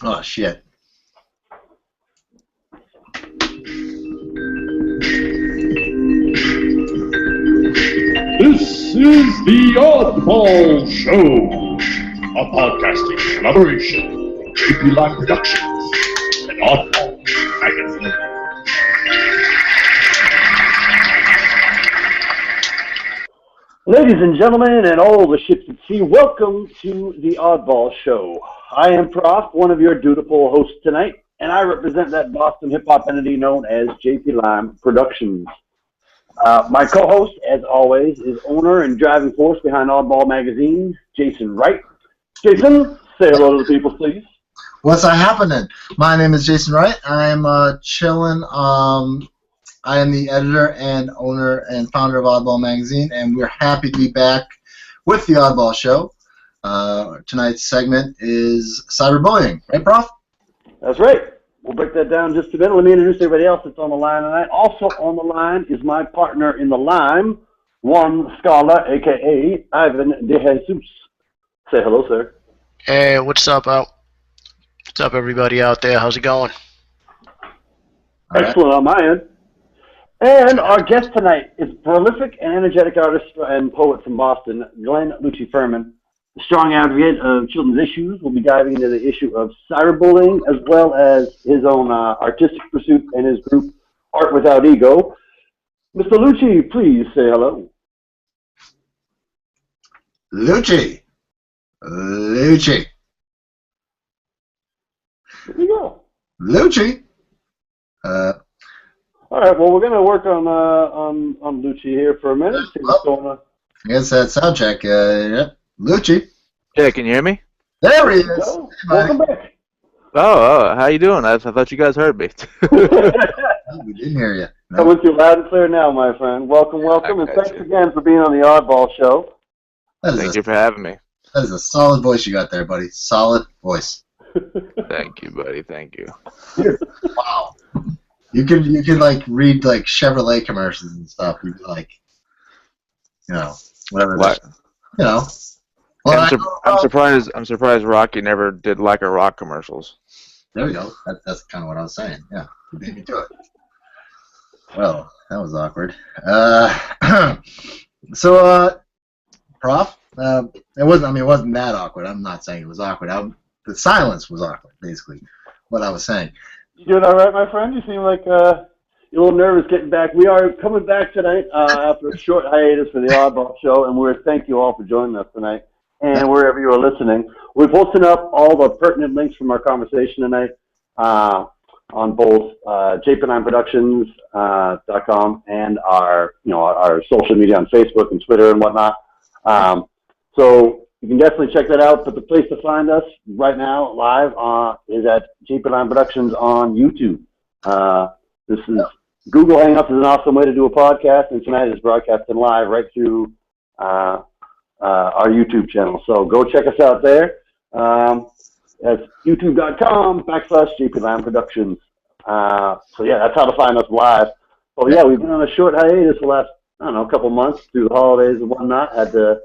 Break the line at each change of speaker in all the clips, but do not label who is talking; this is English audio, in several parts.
Oh, shit.
This is the Oddball Show, a podcasting collaboration with JP Productions and Oddball Magazine.
Ladies and gentlemen, and all the ships at sea, welcome to the Oddball Show. I am Prof, one of your dutiful hosts tonight, and I represent that Boston hip-hop entity known as JP Productions. My co-host, as always, is owner and driving force behind Oddball Magazine, Jason Wright. Jason, say hello to the people, please.
What's happening? My name is Jason Wright. I'm chilling. I am the editor and owner and founder of Oddball Magazine, and we're happy to be back with the Oddball Show. Tonight's segment is cyberbullying. Right, Prof?
That's right. We'll break that down in just a minute. Let me introduce everybody else that's on the line tonight. Also on the line is my partner in the lime, Juan Scala, a.k.a. Ivan De Jesus. Say hello, sir.
Hey, what's up, what's up, everybody out there? How's it going?
Excellent on my end. And our guest tonight is prolific and energetic artist and poet from Boston, L.U.C.C.I. Furman. A strong advocate of children's issues. We'll be diving into the issue of cyberbullying as well as his own artistic pursuit and his group, Art Without Ego. Mr. L.U.C.C.I., please say hello.
L.U.C.C.I. L.U.C.C.I.
Here we go.
L.U.C.C.I.
All right, well, we're going to work on L.U.C.C.I. here for a minute. See what's going on.
I guess that sound check. Yep. L.U.C.C.I.
Yeah, can you hear me?
There he is.
Hello. Welcome back.
Oh, how you doing? I thought you guys heard me.
We didn't hear you. No.
Coming through loud and clear now, my friend. Welcome, and thanks again for being on the Oddball Show.
Thank you for having me.
That is a solid voice you got there, buddy. Solid voice.
Thank you, buddy. Thank you.
Wow. You could like read like Chevrolet commercials and stuff. You'd be like, whatever.
What?
Well,
I'm surprised Rocky never did like a rock commercials.
There we go. That's kind of what I was saying. Yeah, you beat me to it. Well, that was awkward. So, Prof, it wasn't that awkward. I'm not saying it was awkward. The silence was awkward, basically, what I was saying.
You doing all right, my friend? You seem like you're a little nervous getting back. We are coming back tonight after a short hiatus for the Oddball Show, and we're thank you all for joining us tonight. And wherever you are listening, we're posting up all the pertinent links from our conversation tonight on both jp9productions.com and our social media on Facebook and Twitter and whatnot. So you can definitely check that out. But the place to find us right now live is at JP9 Productions on YouTube. This is Google Hangouts is an awesome way to do a podcast, and tonight is broadcasting live right through our YouTube channel. So go check us out there. That's youtube.com/JP9 Productions. So yeah, that's how to find us live. So yeah, we've been on a short hiatus the last, couple months through the holidays and whatnot. Had to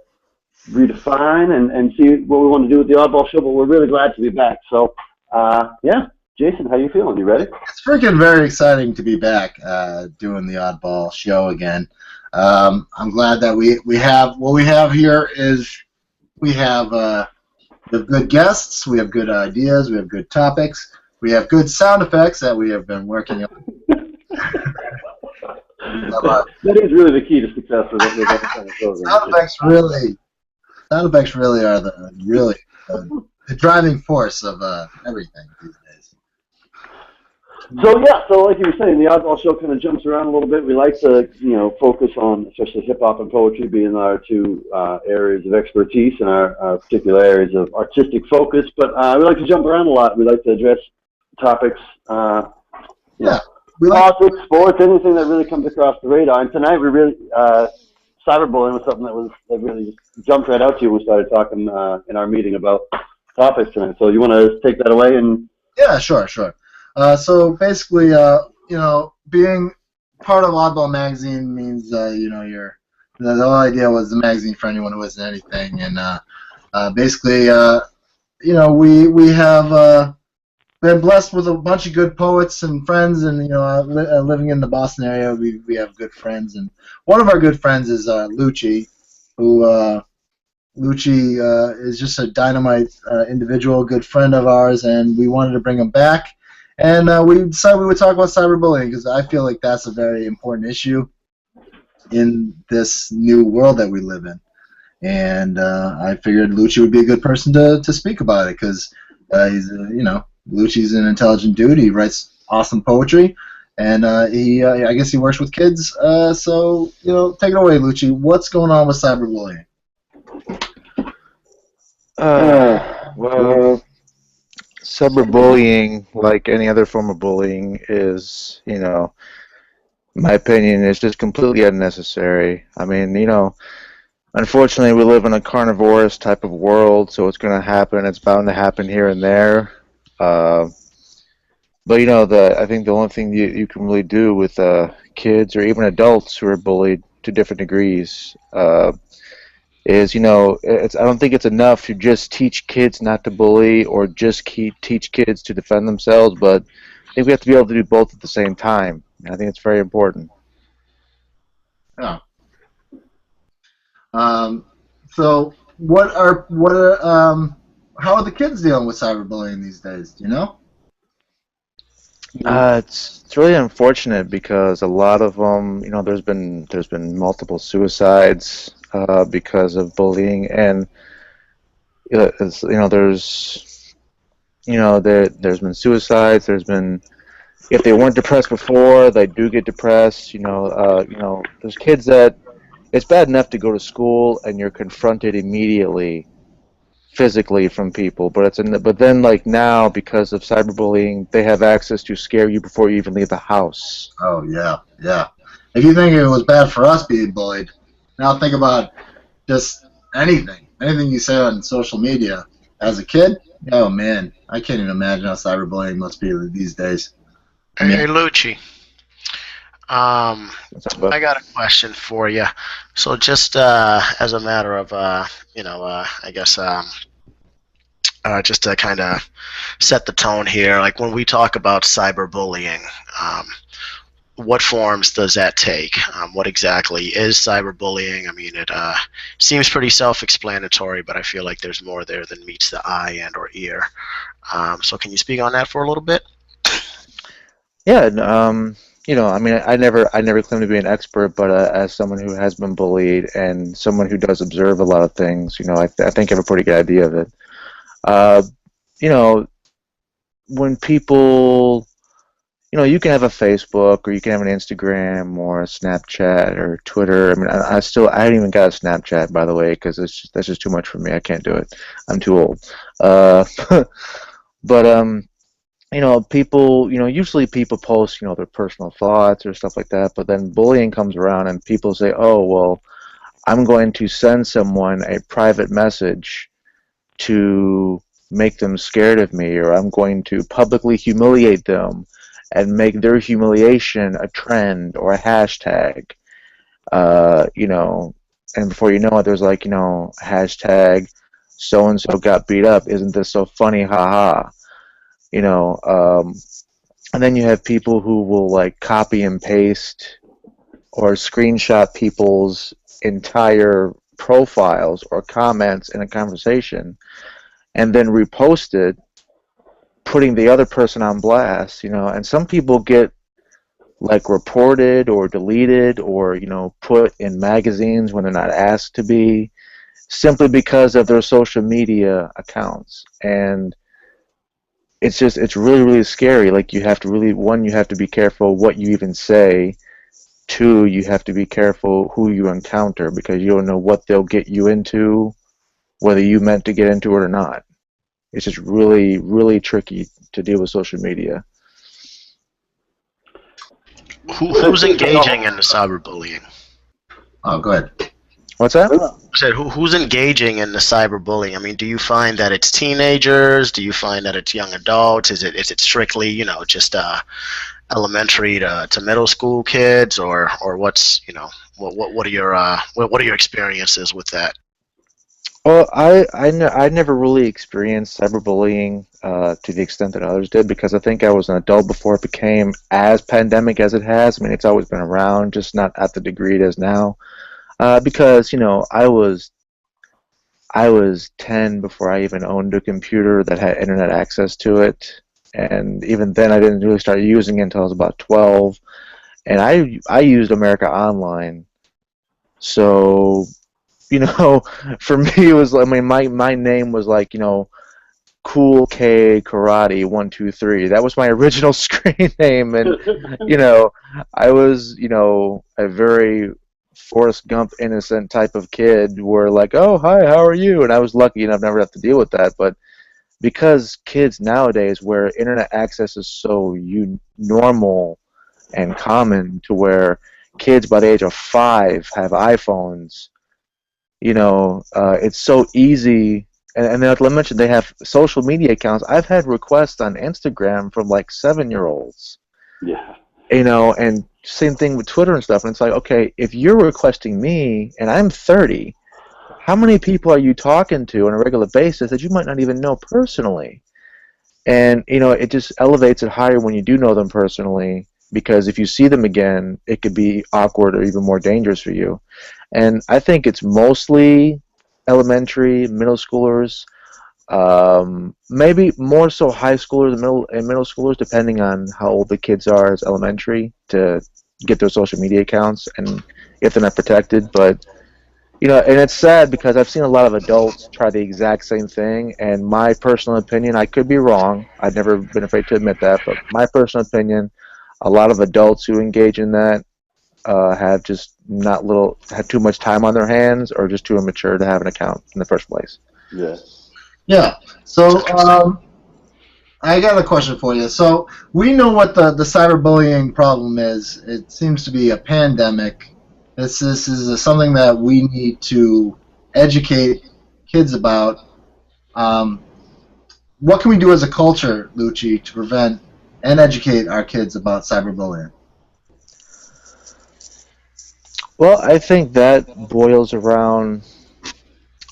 redefine and see what we want to do with the Oddball Show, but we're really glad to be back. So yeah, Jason, how you feeling? You ready?
It's freaking very exciting to be back doing the Oddball Show again. I'm glad that we have what we have here is we have good guests, we have good ideas, we have good topics, we have good sound effects that we have been working on.
That is really the key to success with it.
Sound effects really are the driving force of everything these days.
So like you were saying, the Oddball Show kind of jumps around a little bit. We like to, focus on especially hip hop and poetry being our two areas of expertise and our particular areas of artistic focus. But we like to jump around a lot. We like to address topics, politics, sports, anything that really comes across the radar. And tonight we really cyberbullying was something that really just jumped right out to you when we started talking in our meeting about topics tonight. So you want to take that away and?
Yeah, sure. So basically, being part of Oddball Magazine means, the whole idea was the magazine for anyone who isn't anything, and basically, we have been blessed with a bunch of good poets and friends, and living in the Boston area, we have good friends, and one of our good friends is Lucci, who Lucci is just a dynamite individual, good friend of ours, and we wanted to bring him back. And we decided we would talk about cyberbullying because I feel like that's a very important issue in this new world that we live in. And I figured Lucci would be a good person to speak about it because he's, Lucci's an intelligent dude. He writes awesome poetry, and I guess he works with kids. So, take it away, Lucci. What's going on with cyberbullying?
Well, cyberbullying, like any other form of bullying, is, my opinion, is just completely unnecessary. I mean, unfortunately, we live in a carnivorous type of world, so it's going to happen. It's bound to happen here and there. But I think the only thing you can really do with kids or even adults who are bullied to different degrees is I don't think it's enough to just teach kids not to bully or just teach kids to defend themselves, but I think we have to be able to do both at the same time. I think it's very important.
Yeah. So how are the kids dealing with cyberbullying these days? Do you know?
It's really unfortunate because a lot of them, there's been multiple suicides because of bullying, and there's there's been suicides. There's been, if they weren't depressed before, they do get depressed. There's kids that it's bad enough to go to school and you're confronted immediately physically from people, but then like now because of cyberbullying, they have access to scare you before you even leave the house.
Oh yeah, yeah. If you think it was bad for us being bullied, now think about just anything you say on social media as a kid. Oh man, I can't even imagine how cyberbullying must be these days.
Hey, Lucci. I got a question for you. So just as a matter of, I guess just to kind of set the tone here, like when we talk about cyberbullying, what forms does that take? What exactly is cyberbullying? I mean, it seems pretty self-explanatory, but I feel like there's more there than meets the eye and or ear. So can you speak on that for a little bit?
Yeah, I mean, I never claim to be an expert, but as someone who has been bullied and someone who does observe a lot of things, I think I have a pretty good idea of it. When people, you can have a Facebook or you can have an Instagram or a Snapchat or Twitter. I mean, I haven't even got a Snapchat, by the way, because that's just too much for me. I can't do it. I'm too old. But people, usually people post, their personal thoughts or stuff like that, but then bullying comes around and people say, oh, well, I'm going to send someone a private message to make them scared of me, or I'm going to publicly humiliate them and make their humiliation a trend or a hashtag, and before you know it, there's like, hashtag so-and-so got beat up, isn't this so funny, haha. And then you have people who will like copy and paste or screenshot people's entire profiles or comments in a conversation and then repost it, putting the other person on blast, and some people get like reported or deleted or, put in magazines when they're not asked to be, simply because of their social media accounts. And it's really, really scary. Like you have to be careful what you even say. Two, you have to be careful who you encounter because you don't know what they'll get you into, whether you meant to get into it or not. It's just really, really tricky to deal with social media.
Who's engaging in the cyberbullying?
Oh, go ahead.
What's that?
I said, who's engaging in the cyberbullying? I mean, do you find that it's teenagers? Do you find that it's young adults? Is it strictly, just elementary to middle school kids, or what's, what are your experiences with that?
Well, I never really experienced cyberbullying to the extent that others did because I think I was an adult before it became as pandemic as it has. I mean, it's always been around, just not at the degree it is now. Because I was 10 before I even owned a computer that had internet access to it, and even then I didn't really start using it until I was about 12. And I used America Online, so for me it was, I mean, my name was like, Cool K Karate 123. That was my original screen name, and you know, I was, a very Forrest Gump innocent type of kid where like, oh hi, how are you? And I was lucky enough never to have to deal with that. But because kids nowadays, where internet access is so normal and common, to where kids by the age of 5 have iPhones, it's so easy. And then, like I mentioned, they have social media accounts. I've had requests on Instagram from like 7-year-olds,
Yeah.
and same thing with Twitter and stuff. And it's like, okay, if you're requesting me and I'm 30, how many people are you talking to on a regular basis that you might not even know personally? And it just elevates it higher when you do know them personally, because if you see them again, it could be awkward or even more dangerous for you. And I think it's mostly elementary, middle schoolers, maybe more so high schoolers and middle schoolers, depending on how old the kids are as elementary, to get their social media accounts and if they're not protected. But and it's sad because I've seen a lot of adults try the exact same thing, and my personal opinion, I could be wrong. I've never been afraid to admit that, but my personal opinion, a lot of adults who engage in that have just not little had too much time on their hands, or just too immature to have an account in the first place.
Yeah.
Yeah. So I got a question for you. So we know what the cyberbullying problem is. It seems to be a pandemic. This is something that we need to educate kids about. Um, what can we do as a culture, Lucci, to prevent and educate our kids about cyberbullying?
Well, I think that boils around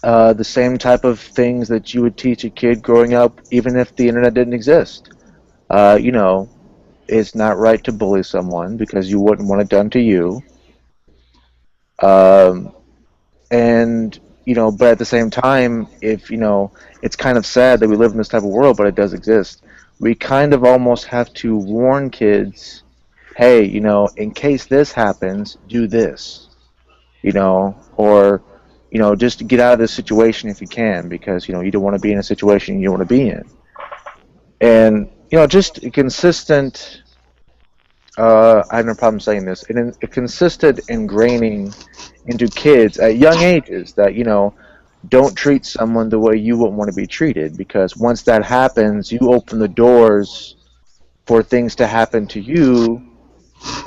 the same type of things that you would teach a kid growing up, even if the internet didn't exist. Uh, you know, it's not right to bully someone because you wouldn't want it done to you. Um, and but at the same time, if it's kind of sad that we live in this type of world, but it does exist. We kind of almost have to warn kids, hey, in case this happens, do this, or just get out of this situation if you can, because you don't want to be in a situation you don't want to be in. And just a consistent, I have no problem saying this, a consistent ingraining into kids at young ages that don't treat someone the way you wouldn't want to be treated, because once that happens, you open the doors for things to happen to you,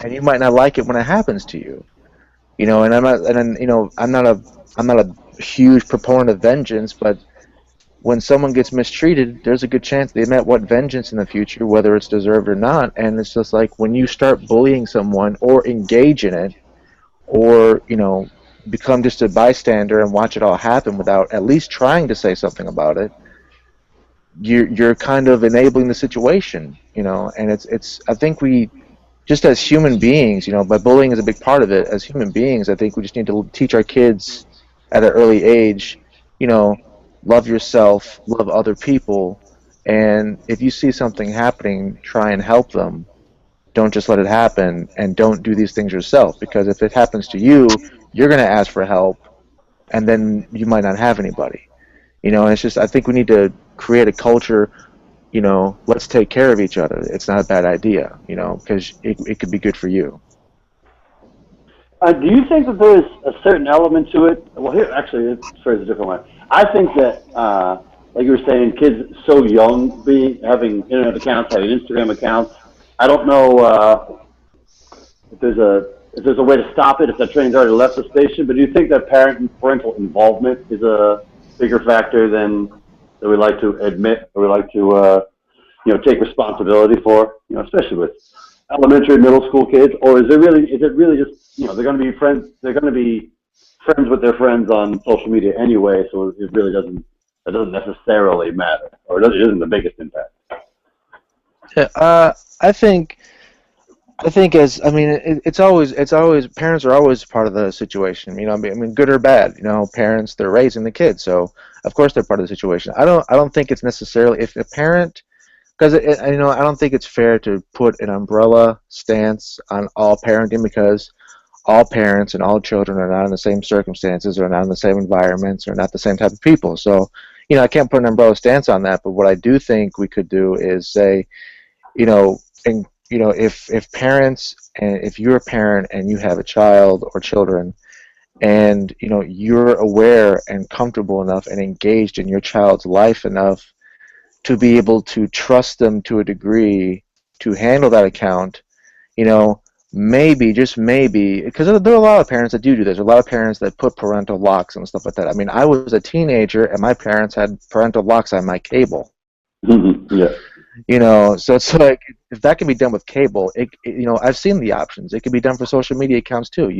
and you might not like it when it happens to you. And I'm not a huge proponent of vengeance, but when someone gets mistreated, there's a good chance they might want vengeance in the future, whether it's deserved or not. And it's just like, when you start bullying someone or engage in it, or become just a bystander and watch it all happen without at least trying to say something about it, you're kind of enabling the situation. And it's I think we, just as human beings, but bullying is a big part of it. As human beings, I think we just need to teach our kids at an early age, you know, love yourself, love other people, and if you see something happening, try and help them. Don't just let it happen, and don't do these things yourself, because if it happens to you, you're going to ask for help, and then you might not have anybody. And it's just, I think we need to create a culture, let's take care of each other. It's not a bad idea, because it could be good for you.
Do you think that there's a certain element to it? Well, here, actually, let's phrase it a different way. I think that, like you were saying, kids so young having internet accounts, having Instagram accounts. I don't know if there's a way to stop it, if that train's already left the station. But do you think that parental involvement is a bigger factor than that we like to admit, or we like to take responsibility for? Especially with elementary, middle school kids, or is it really just they're going to be friends? They're going to be friends with their friends on social media anyway, so it really doesn't necessarily matter, or it isn't the biggest impact.
Yeah, I think it's always parents are always part of the situation. I mean, good or bad. Parents, they're raising the kids, so of course they're part of the situation. I don't think it's necessarily if a parent, because I don't think it's fair to put an umbrella stance on all parenting, because all parents and all children are not in the same circumstances, or not in the same environments, or not the same type of people. So, I can't put an umbrella stance on that. But what I do think we could do is say, and if parents, and if you're a parent and you have a child or children, and you're aware and comfortable enough and engaged in your child's life enough to be able to trust them to a degree to handle that account, maybe, just maybe, because there are a lot of parents that do this. There are a lot of parents that put parental locks and stuff like that. I mean, I was a teenager and my parents had parental locks on my cable.
Yeah.
So it's like, if that can be done with cable, I've seen the options. It can be done for social media accounts too.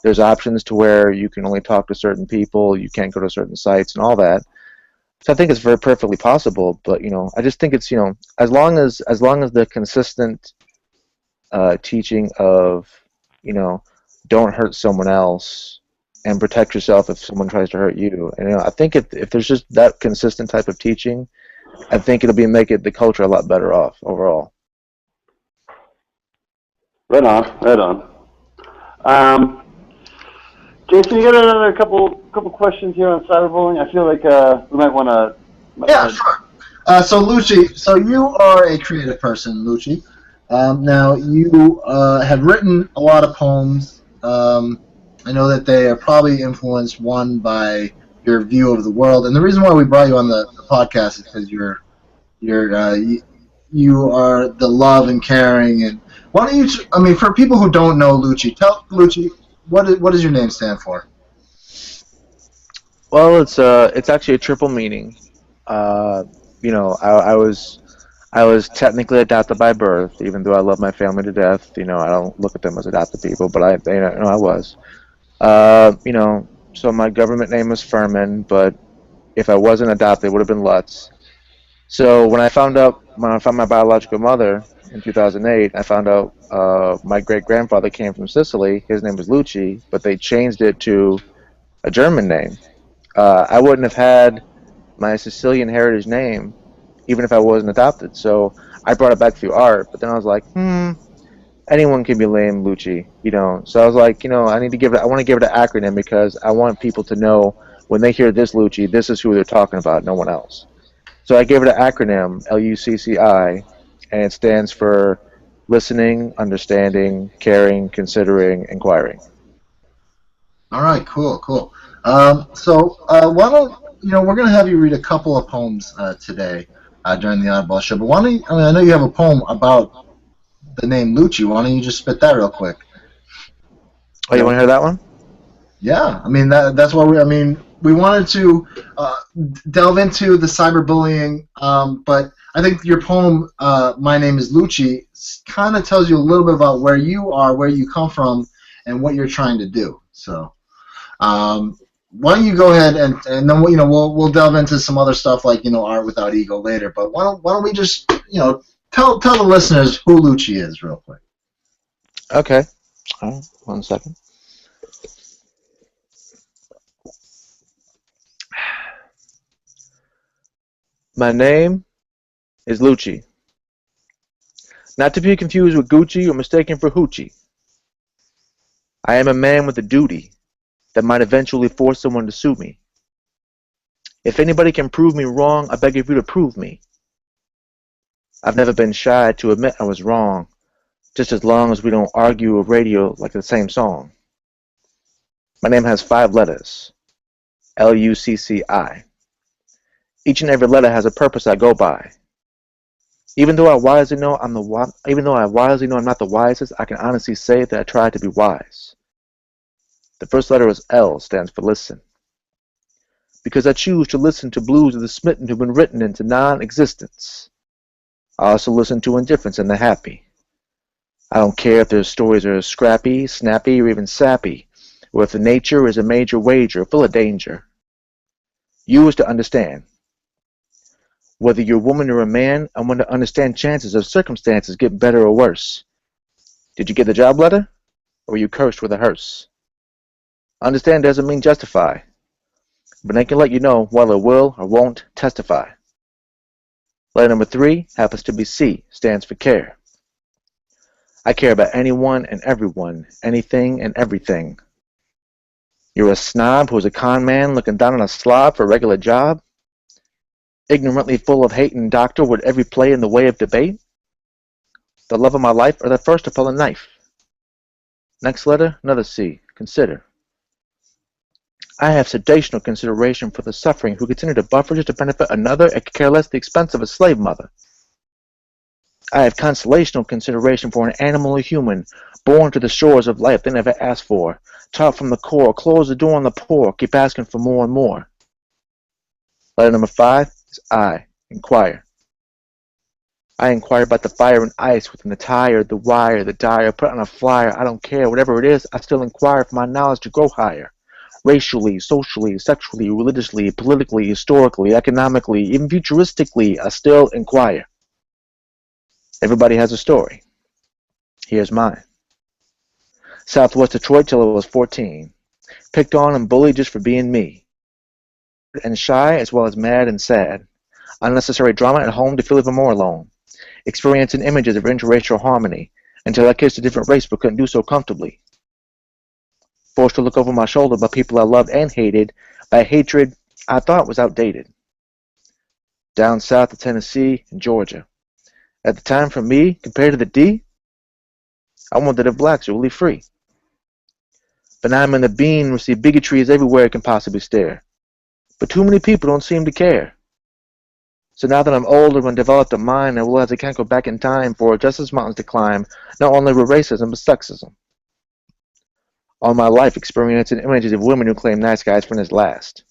There's options to where you can only talk to certain people, you can't go to certain sites and all that. So I think it's very perfectly possible, but I just think it's as long as the consistent teaching of don't hurt someone else and protect yourself if someone tries to hurt you. And I think if there's just that consistent type of teaching, I think it'll make the culture a lot better off overall.
Right on, right on. Jason, you got another couple questions here on cyberbullying? I feel like we might want to.
Yeah, sure. So Lucci, so you are a creative person, Lucci. Now you have written a lot of poems. I know that they are probably influenced, one, by your view of the world, and the reason why we brought you on the podcast is because you are the love and caring. And why don't you? I mean, for people who don't know Lucci, tell Lucci what does your name stand for?
Well, it's actually a triple meaning. I was technically adopted by birth, even though I love my family to death. I don't look at them as adopted people, but I was. So my government name was Furman, but if I wasn't adopted, it would have been Lutz. So when I found my biological mother in 2008, I found out my great grandfather came from Sicily. His name was Lucci, but they changed it to a German name. I wouldn't have had my Sicilian heritage name even if I wasn't adopted. So I brought it back through art, but then I was like, anyone can be named Lucci, So I was like, I want to give it an acronym, because I want people to know when they hear this Lucci, this is who they're talking about, no one else. So I gave it an acronym, L.U.C.C.I, and it stands for listening, understanding, caring, considering, inquiring.
All right, cool. So why don't we're going to have you read a couple of poems today during the Oddball Show. But why don't you, I know you have a poem about the name Lucci. Why don't you just spit that real quick?
Oh, you want to hear that one?
Yeah, I mean that's why we wanted to delve into the cyberbullying, but I think your poem, My Name is Lucci, kind of tells you a little bit about where you are, where you come from, and what you're trying to do. So, why don't you go ahead and then we'll delve into some other stuff like Art Without Ego later. But why don't we just tell the listeners who Lucci is real quick?
Okay. All right. 1 second. My name is Lucci. Not to be confused with Gucci or mistaken for Hoochie. I am a man with a duty that might eventually force someone to sue me. If anybody can prove me wrong, I beg of you to prove me. I've never been shy to admit I was wrong, just as long as we don't argue or radio like the same song. My name has 5 letters, L.U.C.C.I. Each and every letter has a purpose I go by. Even though I wisely know I'm not the wisest, I can honestly say that I try to be wise. The first letter is L, stands for listen. Because I choose to listen to blues of the smitten who've been written into non-existence. I also listen to indifference and the happy. I don't care if their stories are scrappy, snappy, or even sappy. With nature is a major wager full of danger. You is to understand. Whether you're a woman or a man, I want to understand chances of circumstances getting better or worse. Did you get the job letter? Or were you cursed with a hearse? Understand doesn't mean justify, but I can let you know whether it will or won't testify. Letter number 3 happens to be C, stands for care. I care about anyone and everyone, anything and everything. You're a snob who's a con man looking down on a slob for a regular job? Ignorantly full of hate and doctor with every play in the way of debate? The love of my life or the first to pull a knife? Next letter, another C, consider. I have sedational consideration for the suffering who continue to buffer just to benefit another and care less the expense of a slave mother. I have consolational consideration for an animal or human, born to the shores of life they never asked for, taught from the core, close the door on the poor, keep asking for more and more. Letter number 5 is I, inquire. I inquire about the fire and ice within the tire, the wire, the dye, put on a flyer, I don't care, whatever it is, I still inquire for my knowledge to grow higher. Racially, socially, sexually, religiously, politically, historically, economically, even futuristically, I still inquire. Everybody has a story. Here's mine. Southwest Detroit till I was 14. Picked on and bullied just for being me. And shy as well as mad and sad. Unnecessary drama at home to feel even more alone. Experiencing images of interracial harmony until I kissed a different race but couldn't do so comfortably. Forced to look over my shoulder by people I loved and hated, by hatred I thought was outdated. Down south of Tennessee and Georgia. At the time, for me, compared to the D, I wondered if blacks were really free. But now I'm in the bean and see bigotry is everywhere I can possibly stare. But too many people don't seem to care. So now that I'm older and developed a mind, I realize I can't go back in time for justice mountains to climb, not only with racism but sexism. All my life experiencing images of women who claim nice guys for his last.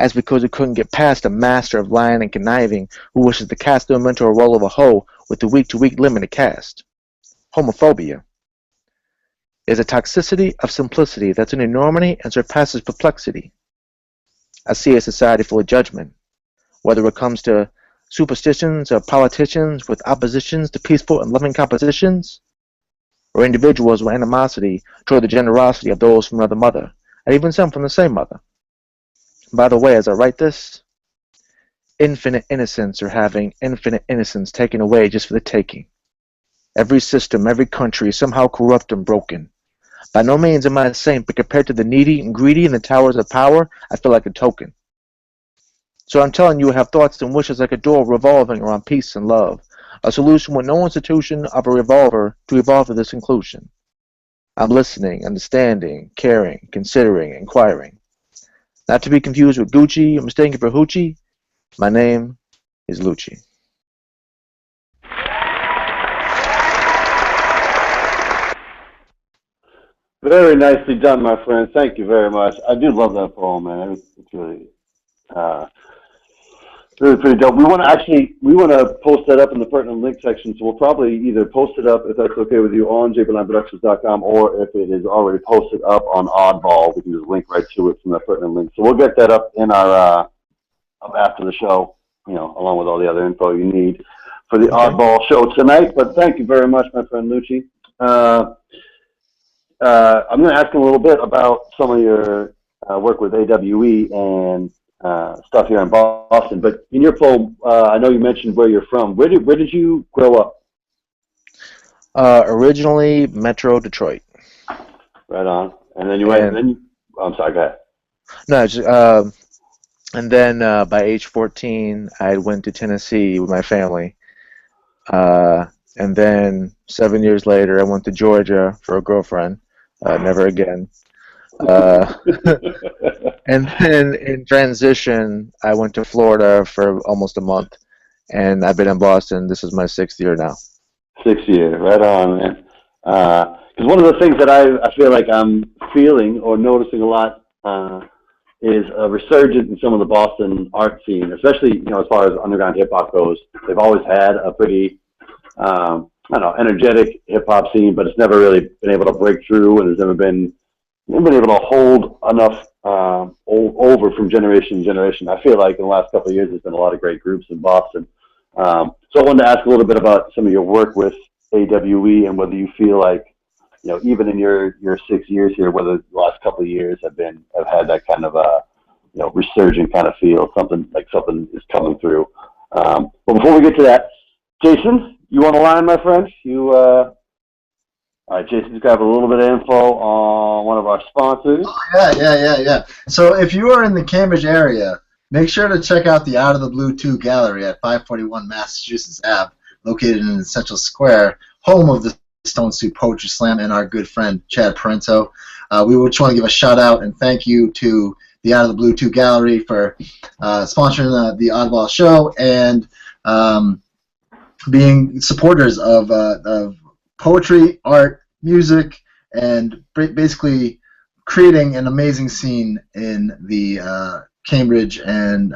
That's because we couldn't get past a master of lying and conniving who wishes to cast them into a role of a hoe with the week-to-week limited cast. Homophobia is a toxicity of simplicity that's an enormity and surpasses perplexity. I see a society full of judgment, whether it comes to superstitions or politicians with oppositions to peaceful and loving compositions, or individuals with animosity toward the generosity of those from another mother, and even some from the same mother. By the way, as I write this, infinite innocence are having infinite innocence taken away just for the taking. Every system, every country is somehow corrupt and broken. By no means am I a saint, but compared to the needy and greedy in the towers of power, I feel like a token. So I'm telling you I have thoughts and wishes like a door revolving around peace and love, a solution with no institution of a revolver to evolve to this conclusion. I'm listening, understanding, caring, considering, inquiring. Not to be confused with Gucci or mistaken for Hoochie, my name is L.U.C.I.
Very nicely done, my friend. Thank you very much. I do love that poem, man. It's really, really pretty dope. We want to post that up in the pertinent link section. So we'll probably either post it up, if that's okay with you, on jblandproductions.com, or if it is already posted up on Oddball, we can just link right to it from that pertinent link. So we'll get that up in our up after the show, along with all the other info you need for the Oddball Show tonight. But thank you very much, my friend L.U.C.I. I'm going to ask him a little bit about some of your work with AWE and stuff here in Boston. But in your poem, I know you mentioned where you're from. Where did you grow up?
Originally, Metro Detroit.
Right on. And then you went. I'm sorry. Go ahead.
No, just, and then by age 14, I went to Tennessee with my family. And then 7 years later, I went to Georgia for a girlfriend. Never again. And then in transition, I went to Florida for almost a month. And I've been in Boston. This is my 6th year now.
6 years. Right on, man. Because one of the things that I feel like I'm feeling or noticing a lot is a resurgence in some of the Boston art scene, especially, as far as underground hip-hop goes. They've always had a pretty... energetic hip hop scene, but it's never really been able to break through, and there's never been, they've been able to hold enough over from generation to generation. I feel like in the last couple of years, there's been a lot of great groups in Boston. So I wanted to ask a little bit about some of your work with AWE and whether you feel like, even in your 6 years here, whether the last couple of years have had that kind of resurgent kind of feel, something is coming through. But before we get to that, Jason, you on the line, my friend? All right, Jason's got a little bit of info on one of our sponsors.
Yeah. So if you are in the Cambridge area, make sure to check out the Out of the Blue 2 Gallery at 541 Massachusetts Ave, located in Central Square, home of the Stone Soup Poetry Slam and our good friend Chad Parento. We just want to give a shout out and thank you to the Out of the Blue 2 Gallery for sponsoring the Oddball Show and being supporters of poetry, art, music, and basically creating an amazing scene in the Cambridge and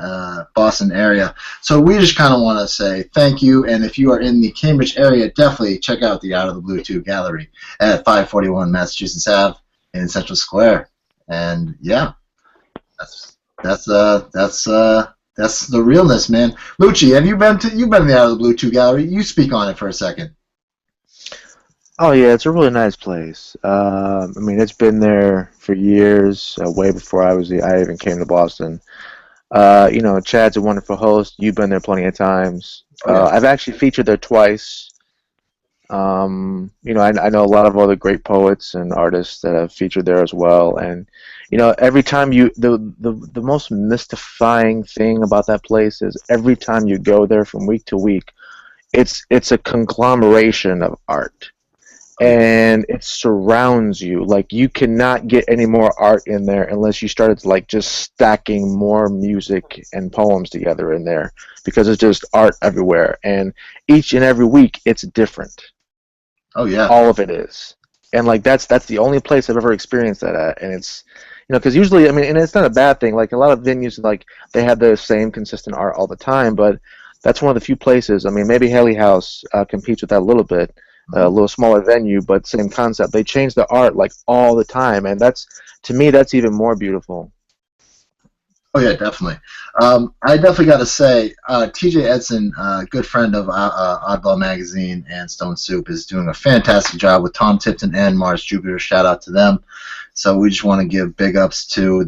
Boston area. So we just kind of want to say thank you, and if you are in the Cambridge area, definitely check out the Out of the Blue 2 Gallery at 541 Massachusetts Ave in Central Square. And yeah, that's the realness, man. Lucci, you've been in the Out of the Blue 2 Gallery? You speak on it for a second.
Oh yeah, it's a really nice place. I mean, it's been there for years, way before I even came to Boston. Chad's a wonderful host. You've been there plenty of times. I've actually featured there twice. I know a lot of other great poets and artists that have featured there as well. And every time the most mystifying thing about that place is every time you go there from week to week, it's a conglomeration of art. And it surrounds you. Like, you cannot get any more art in there unless you started just stacking more music and poems together in there, because it's just art everywhere. And each and every week it's different.
Oh yeah.
All of it is. And that's the only place I've ever experienced that at. And it's because usually, I mean, and it's not a bad thing. Like, a lot of venues, they have the same consistent art all the time, but that's one of the few places. I mean, maybe Haley House competes with that a little bit. A little smaller venue, but same concept. They change the art all the time, and to me that's even more beautiful.
Oh yeah, definitely. I definitely got to say, TJ Edson, good friend of Oddball Magazine and Stone Soup, is doing a fantastic job with Tom Tipton and Mars Jupiter. Shout out to them. So we just want to give big ups to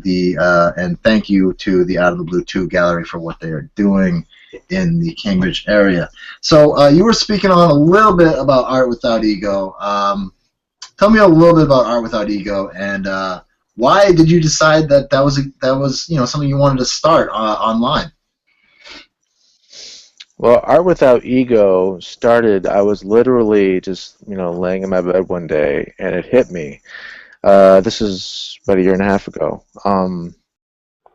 and thank you to the Out of the Blue 2 Gallery for what they are doing in the Cambridge area. So you were speaking on a little bit about Art Without Ego. Tell me a little bit about Art Without Ego, and why did you decide that was something you wanted to start online?
Well, Art Without Ego started. I was literally just laying in my bed one day, and it hit me. This is about a year and a half ago.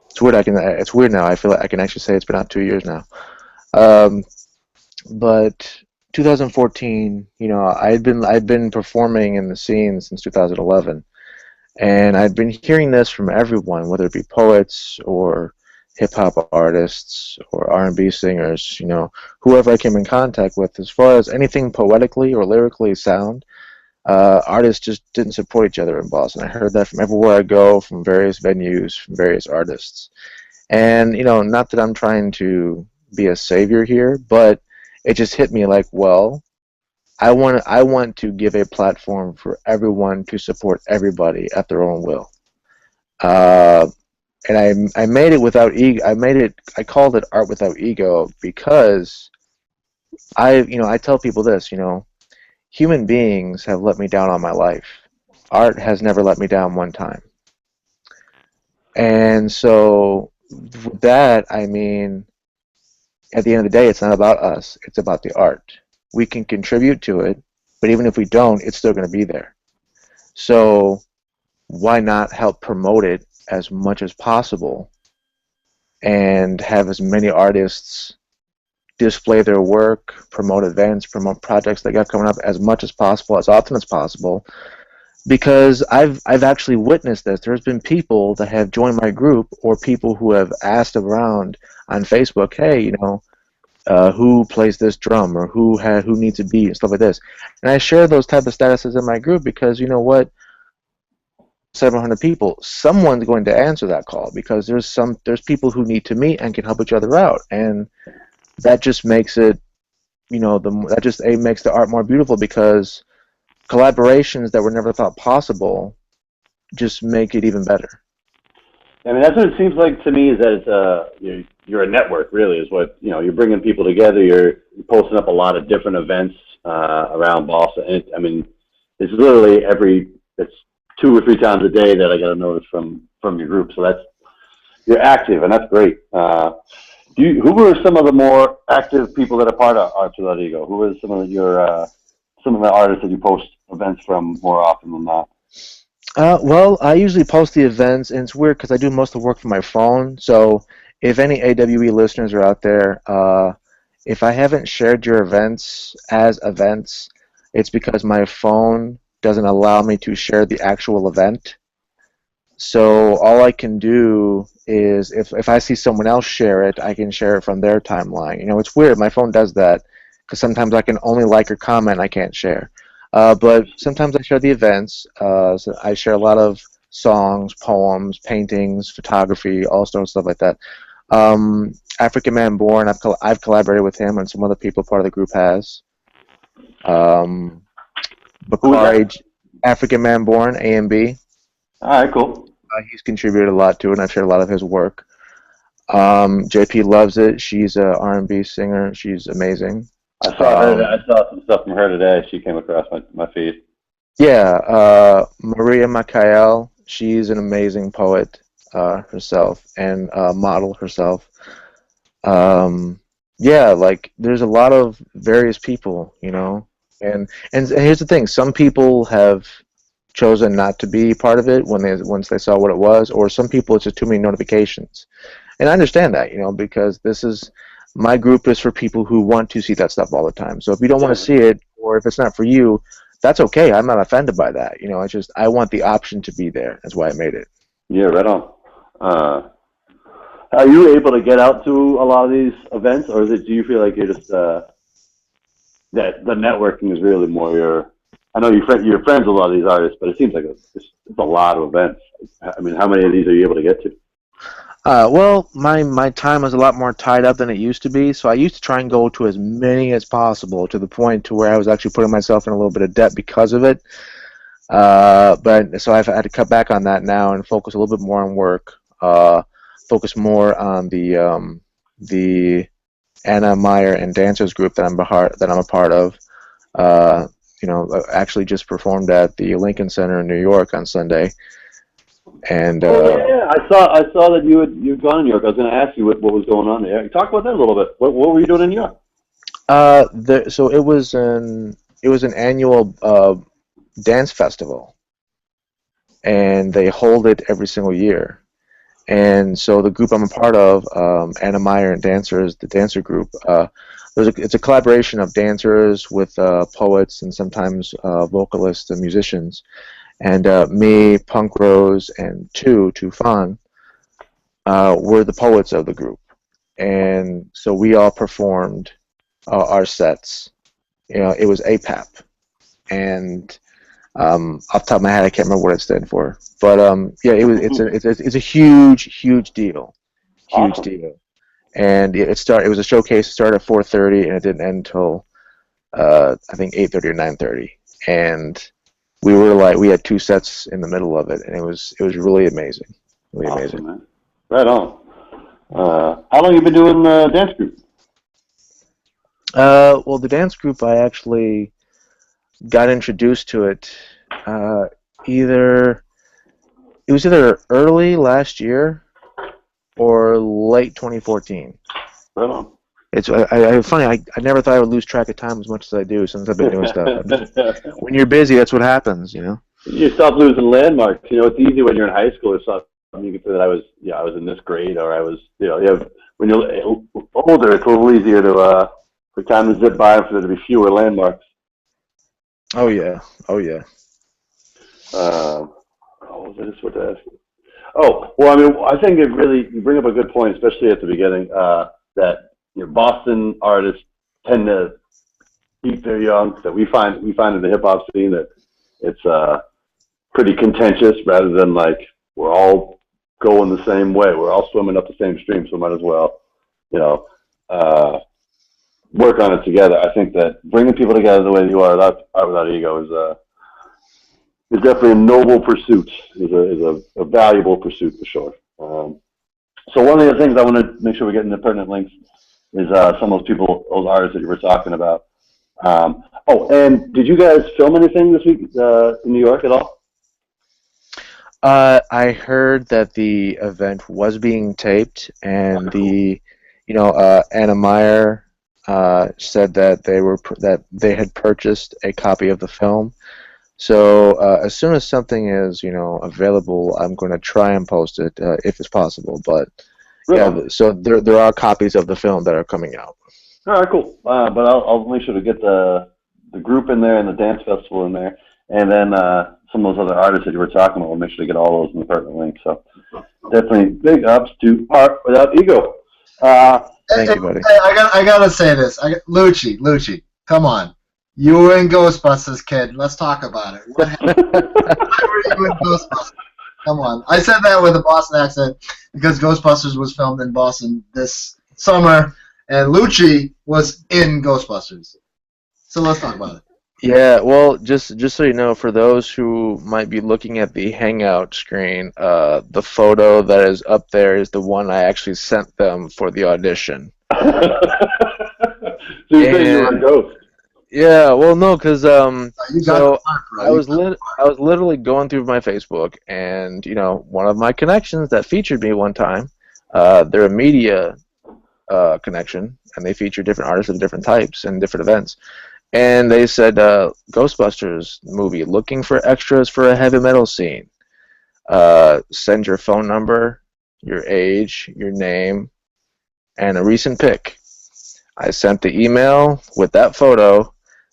It's weird. It's weird now. I feel like I can actually say it's been out 2 years now. But 2014, I'd been performing in the scene since 2011, and I'd been hearing this from everyone, whether it be poets or hip hop artists or R&B singers, whoever I came in contact with, as far as anything poetically or lyrically sound. Artists just didn't support each other in Boston. I heard that from everywhere I go, from various venues, from various artists. And, not that I'm trying to be a savior here, but it just hit me well, I want to give a platform for everyone to support everybody at their own will. And I made it without ego. I called it Art Without Ego because I tell people this, human beings have let me down all my life. Art has never let me down one time. And so with that, I mean, at the end of the day, it's not about us. It's about the art. We can contribute to it, but even if we don't, it's still going to be there. So why not help promote it as much as possible and have as many artists display their work, promote events, promote projects they got coming up as much as possible, as often as possible, because I've actually witnessed this. There's been people that have joined my group, or people who have asked around on Facebook, hey, who plays this drum, or who needs a beat and stuff like this. And I share those type of statuses in my group because, you know what, 700 people, someone's going to answer that call because there's people who need to meet and can help each other out, and that just makes it, that just makes the art more beautiful because collaborations that were never thought possible just make it even better.
I mean, that's what it seems like to me, is that it's you're a network, really, is what, you're bringing people together. You're posting up a lot of different events around Boston. And I mean, it's literally it's 2 or 3 times a day that I got a notice from your group. So you're active, and that's great. Who were some of the more active people that are part of Arts Without Ego? Who are some of the artists that you post events from more often than not?
Well, I usually post the events, and it's weird because I do most of the work from my phone. So if any AWE listeners are out there, if I haven't shared your events as events, it's because my phone doesn't allow me to share the actual event. So all I can do is if I see someone else share it, I can share it from their timeline. It's weird. My phone does that because sometimes I can only like or comment. I can't share. But sometimes I share the events. So I share a lot of songs, poems, paintings, photography, all sorts of stuff like that. African Man Born, I've collaborated with him, and some other people part of the group has. Bakari, African Man Born, A&B.
All right, cool.
He's contributed a lot to it, and I've shared a lot of his work. JP Loves It. She's a R&B singer. She's amazing.
I saw some stuff from her today. She came across my feed.
Yeah, Maria Michael. She's an amazing poet herself and model herself. Yeah, like there's a lot of various people, and here's the thing: some people have chosen not to be part of it once they saw what it was, or some people it's just too many notifications, and I understand that, because my group is for people who want to see that stuff all the time. So if you don't want to see it, or if it's not for you, that's okay. I'm not offended by that. I want the option to be there. That's why I made it.
Yeah, right on. Are you able to get out to a lot of these events, or do you feel like you're just that the networking is really more I know you're friends with a lot of these artists, but it seems like it's a lot of events. I mean, how many of these are you able to get to?
Well, my time is a lot more tied up than it used to be, so I used to try and go to as many as possible, to the point to where I was actually putting myself in a little bit of debt because of it. But so I've had to cut back on that now and focus a little bit more on work. Focus more on the Anna Meyer and Dancers group that I'm a part of. Actually just performed at the Lincoln Center in New York on Sunday. And
yeah, I saw that you'd gone to New York. I was going to ask you what was going on there. Talk about that a little bit. What were you doing in New York?
So it was an annual dance festival, and they hold it every single year. And so the group I'm a part of, Anna Meyer and Dancers, the dancer group, it's a collaboration of dancers with poets and sometimes vocalists and musicians. And me, Punk Rose, and Tufan were the poets of the group. And so we all performed our sets. It was APAP. And off the top of my head, I can't remember what it stood for. But yeah, it's a huge deal. Huge deal. And it was a showcase. It started at 4:30, and it didn't end until I think 8:30 or 9:30. And we had 2 sets in the middle of it, and it was really amazing. Really amazing.
Man. Right on. How long have you been doing the dance group?
Well, the dance group, I actually got introduced to it either early last year or late 2014.
Right on.
It's funny. I never thought I would lose track of time as much as I do since I've been doing stuff. When you're busy, that's what happens,
You stop losing landmarks. It's easy when you're in high school or something. You can say that I was in this grade, or I was, when you're older, it's a little easier for time to zip by and for there to be fewer landmarks.
Oh yeah.
What was I just about to ask you? Oh, well, I mean, I think you bring up a good point, especially at the beginning, that Boston artists tend to keep their young. That we find in the hip hop scene that it's pretty contentious rather than like we're all going the same way. We're all swimming up the same stream, so might as well, you know, work on it together. I think that bringing people together the way you are, without ego, is definitely a noble pursuit. Is a valuable pursuit for sure. So one of the things I want to make sure we get in the pertinent links is some of those people, those artists that you were talking about. And did you guys film anything this week in New York at all?
I heard that the event was being taped, and Anna Meyer said that they had purchased a copy of the film. So as soon as something is available, I'm going to try and post it if it's possible. But yeah, so there are copies of the film that are coming out.
All right, cool. But I'll make sure to get the group in there and the dance festival in there, and then some of those other artists that you were talking about. We'll make sure to get all those in the pertinent link. So definitely big ups to Art Without Ego.
Thank you, buddy.
I gotta say this, Lucci, come on. You were in Ghostbusters, kid. Let's talk about it. What happened? Why were you in Ghostbusters? Come on. I said that with a Boston accent because Ghostbusters was filmed in Boston this summer, and Lucci was in Ghostbusters. So let's talk about it.
Yeah, well, just so you know, for those who might be looking at the Hangout screen, the photo that is up there is the one I actually sent them for the audition.
So you say you were a ghost?
Yeah, well, no, because
I
was literally going through my Facebook, and one of my connections that featured me one time, they're a media connection, and they feature different artists of different types and different events. And they said, Ghostbusters movie, looking for extras for a heavy metal scene. Send your phone number, your age, your name, and a recent pic. I sent the email with that photo.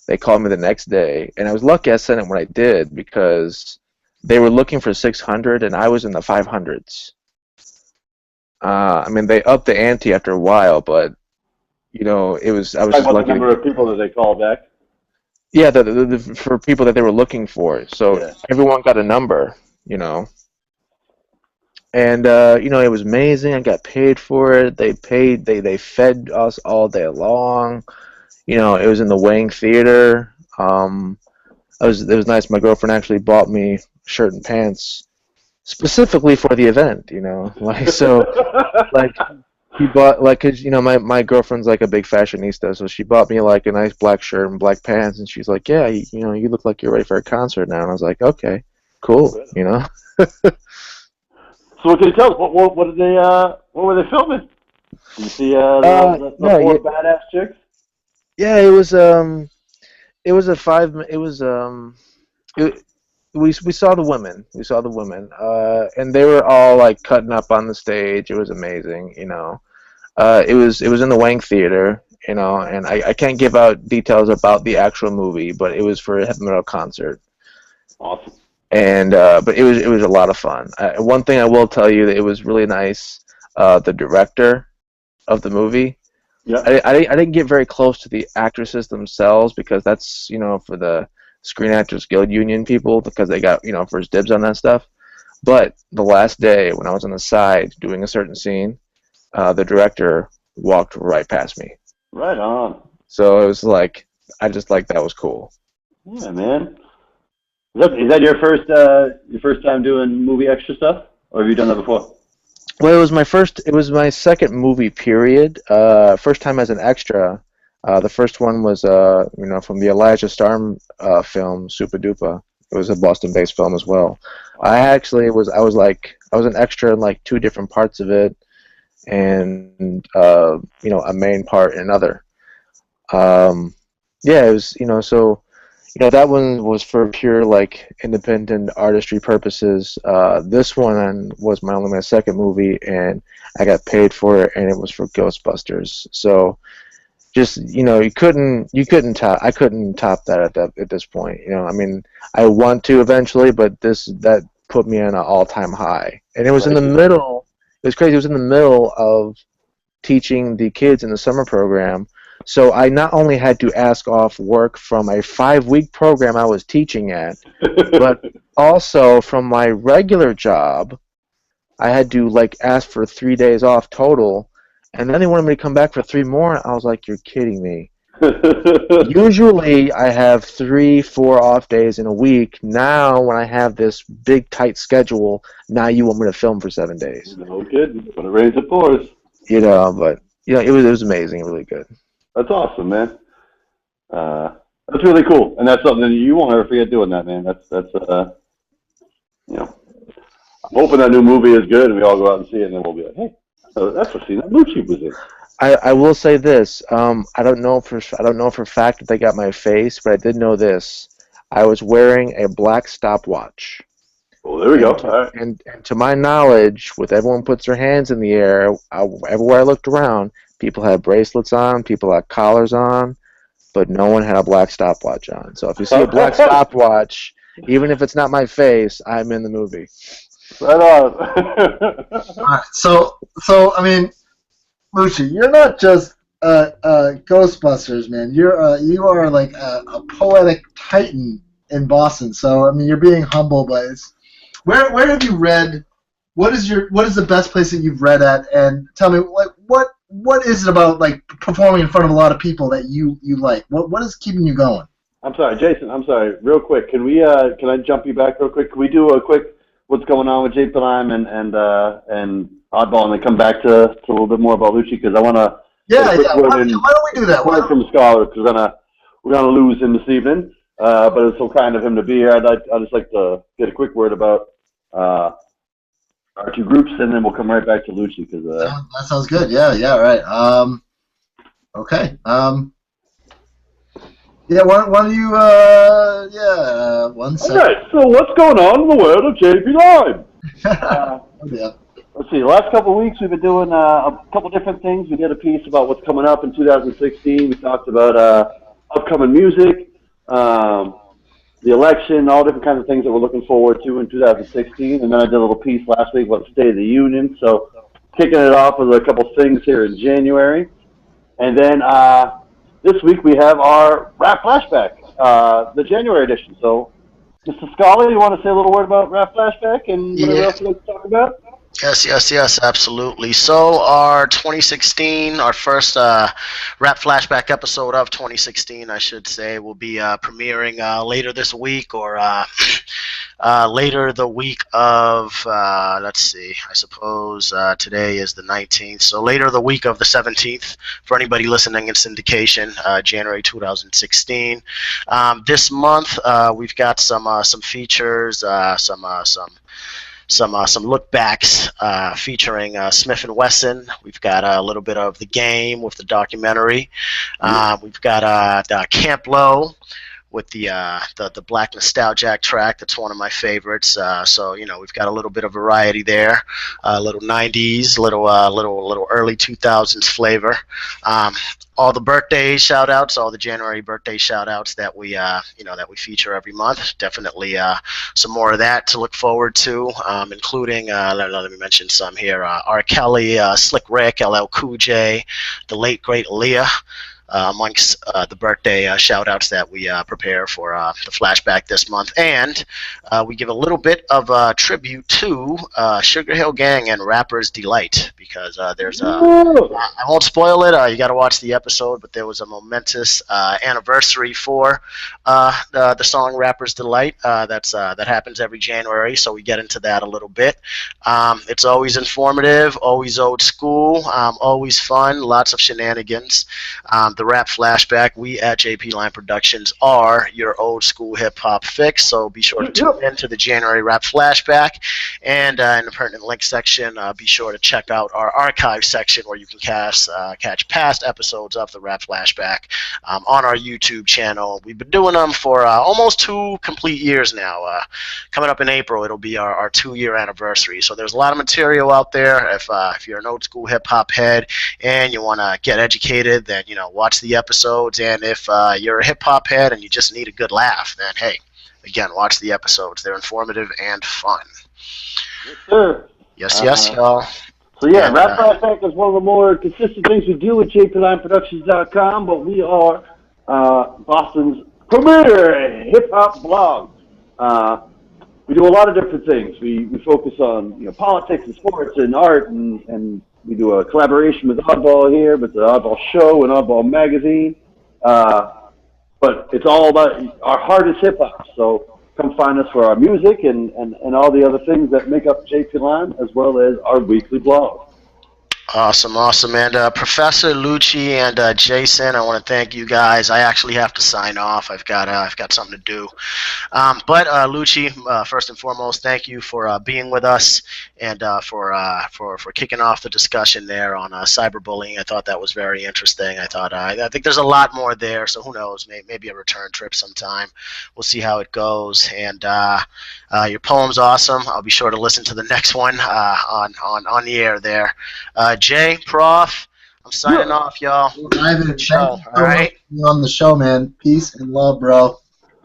They called me the next day, and I was lucky I sent it when I did because they were looking for 600, and I was in the 500s. I mean, they upped the ante after a while, but I was just lucky.
The number of people that they called back.
Yeah, for people that they were looking for. So
yeah.
Everyone got a number, And it was amazing. I got paid for it. They fed us all day long. It was in the Wang Theater. It was nice. My girlfriend actually bought me shirt and pants specifically for the event. He bought cause my girlfriend's like a big fashionista, so she bought me like a nice black shirt and black pants, and she's like, yeah, you look like you're ready for a concert now. And I was like, okay, cool,
So what can you tell us? What were they filming? Did you see the four badass chicks?
Yeah, we saw the women. And they were all like cutting up on the stage. It was amazing, It was in the Wang Theater, and I can't give out details about the actual movie, but it was for a heavy metal concert.
Awesome.
And but it was a lot of fun. One thing I will tell you that it was really nice. The director of the movie.
Yeah.
I didn't get very close to the actresses themselves because that's for the Screen Actors Guild Union people because they got first dibs on that stuff. But the last day when I was on the side doing a certain scene, the director walked right past me.
Right on.
So it was like I just like that was cool.
Yeah, man. Is that your first time doing movie extra stuff, or have you done that before?
Well, it was my second movie period. First time as an extra. The first one was from the Elijah Starr film Super Duper. It was a Boston-based film as well. I was an extra in like two different parts of it, and a main part in another. It was so. That one was for pure like independent artistry purposes. This one was my second movie, and I got paid for it, and it was for Ghostbusters. So, just I couldn't top that at this point. I mean, I want to eventually, but that put me on an all-time high, and it was in the middle. It was crazy. It was in the middle of teaching the kids in the summer program. So I not only had to ask off work from a 5-week program I was teaching at, but also from my regular job, I had to like ask for 3 days off total, and then they wanted me to come back for 3 more. I was like, "You're kidding me." Usually, I have 3, 4 off days in a week. Now, when I have this big tight schedule, now you want me to film for 7 days.
No kidding. When it rains, it pours.
But it was amazing, really good.
That's awesome, man. That's really cool, and that's something that you won't ever forget doing that, man. That's you know. I'm hoping that new movie is good, and we all go out and see it, and then we'll be like, hey, that's what scene that L.U.C.I was in.
I will say this. I don't know for a fact that they got my face, but I did know this. I was wearing a black stopwatch.
Well, there we go. All right.
And to my knowledge, with everyone puts their hands in the air, everywhere I looked around, people had bracelets on, people had collars on, but no one had a black stopwatch on. So if you see a black stopwatch, even if it's not my face, I'm in the movie.
Right on.
All right, so I mean, L.U.C.I, you're not just Ghostbusters, man. You are like a poetic titan in Boston. So I mean, you're being humble, but where have you read? What is the best place that you've read at? And tell me, like, what is it about like performing in front of a lot of people that you like? What is keeping you going?
I'm sorry, Jason. I'm sorry. Real quick, can I jump you back real quick? Can we do a quick what's going on with JP Lime and Oddball, and then come back to a little bit more about L.U.C.I, because I want to.
Yeah. Why don't we do that?
Word from Scholar, because we're gonna lose him this evening. But it's so kind of him to be here. I'd just like to get a quick word about our 2 groups, and then we'll come right back to L.U.C.I, because
that sounds good. Yeah, right. Okay. Yeah, why don't you, one second.
All right, so what's going on in the world of JP Lime?
Yeah.
Let's see, the last couple of weeks we've been doing a couple different things. We did a piece about what's coming up in 2016. We talked about upcoming music, the election, all different kinds of things that we're looking forward to in 2016. And then I did a little piece last week about the State of the Union. So kicking it off with a couple things here in January. And then this week we have our Rap Flashback, the January edition. So, Mr. Scholar, you want to say a little word about Rap Flashback and whatever else you'd like to talk about?
Yes, absolutely. So our 2016, our first Rap Flashback episode of 2016, I should say, will be premiering later this week, or later the week of, let's see, I suppose today is the 19th, so later the week of the 17th, for anybody listening in syndication, January 2016. This month, we've got some features, some look backs featuring Smith and Wesson. We've got a little bit of The Game with the documentary. We've got Camp Low with the Black Nostalgic track. That's one of my favorites. So we've got a little bit of variety there, a little 90s, little early 2000s flavor. All the birthday shout outs, all the January birthday shout outs that we feature every month. Definitely some more of that to look forward to, including let me mention some here. R. Kelly, Slick Rick, LL Cool J, the late great Aaliyah. Amongst the birthday shout-outs that we prepare for the flashback this month. And we give a little bit of tribute to Sugar Hill Gang and Rapper's Delight, because there's I won't spoil it, you got to watch the episode, but there was a momentous anniversary for the song Rapper's Delight that happens every January, so we get into that a little bit. It's always informative, always old school, always fun, lots of shenanigans. The Rap Flashback, we at JP Line Productions are your old school hip hop fix, so be sure to tune in to the January Rap Flashback, and in the pertinent link section, be sure to check out our archive section where you can catch past episodes of the Rap Flashback on our YouTube channel. We've been doing them for almost 2 complete years now. Coming up in April, it'll be our 2-year anniversary, so there's a lot of material out there. If you're an old school hip hop head and you want to get educated, then watch the episodes. And if you're a hip hop head and you just need a good laugh, then hey, again, watch the episodes. They're informative and fun.
Yes, sir.
Yes, y'all.
So yeah, Rap Flashback is one of the more consistent things we do at jplineproductions.com, but we are Boston's premier hip hop blog. we do a lot of different things. We focus on politics and sports and art, and we do a collaboration with Oddball here, with the Oddball Show and Oddball Magazine. But it's all about, our heart is hip hop. So come find us for our music and all the other things that make up JP Lime, as well as our weekly blog.
Awesome, awesome. And Professor L.U.C.I and Jason, I want to thank you guys. I actually have to sign off. I've got something to do. But L.U.C.I, first and foremost, thank you for being with us and for kicking off the discussion there on cyberbullying. I thought that was very interesting. I think there's a lot more there. So who knows? Maybe a return trip sometime. We'll see how it goes. And your poem's awesome. I'll be sure to listen to the next one on the air there. Jay, Prof, I'm signing off, y'all.
Ivan,
Show, all right?
on the show, man. Peace and love, bro.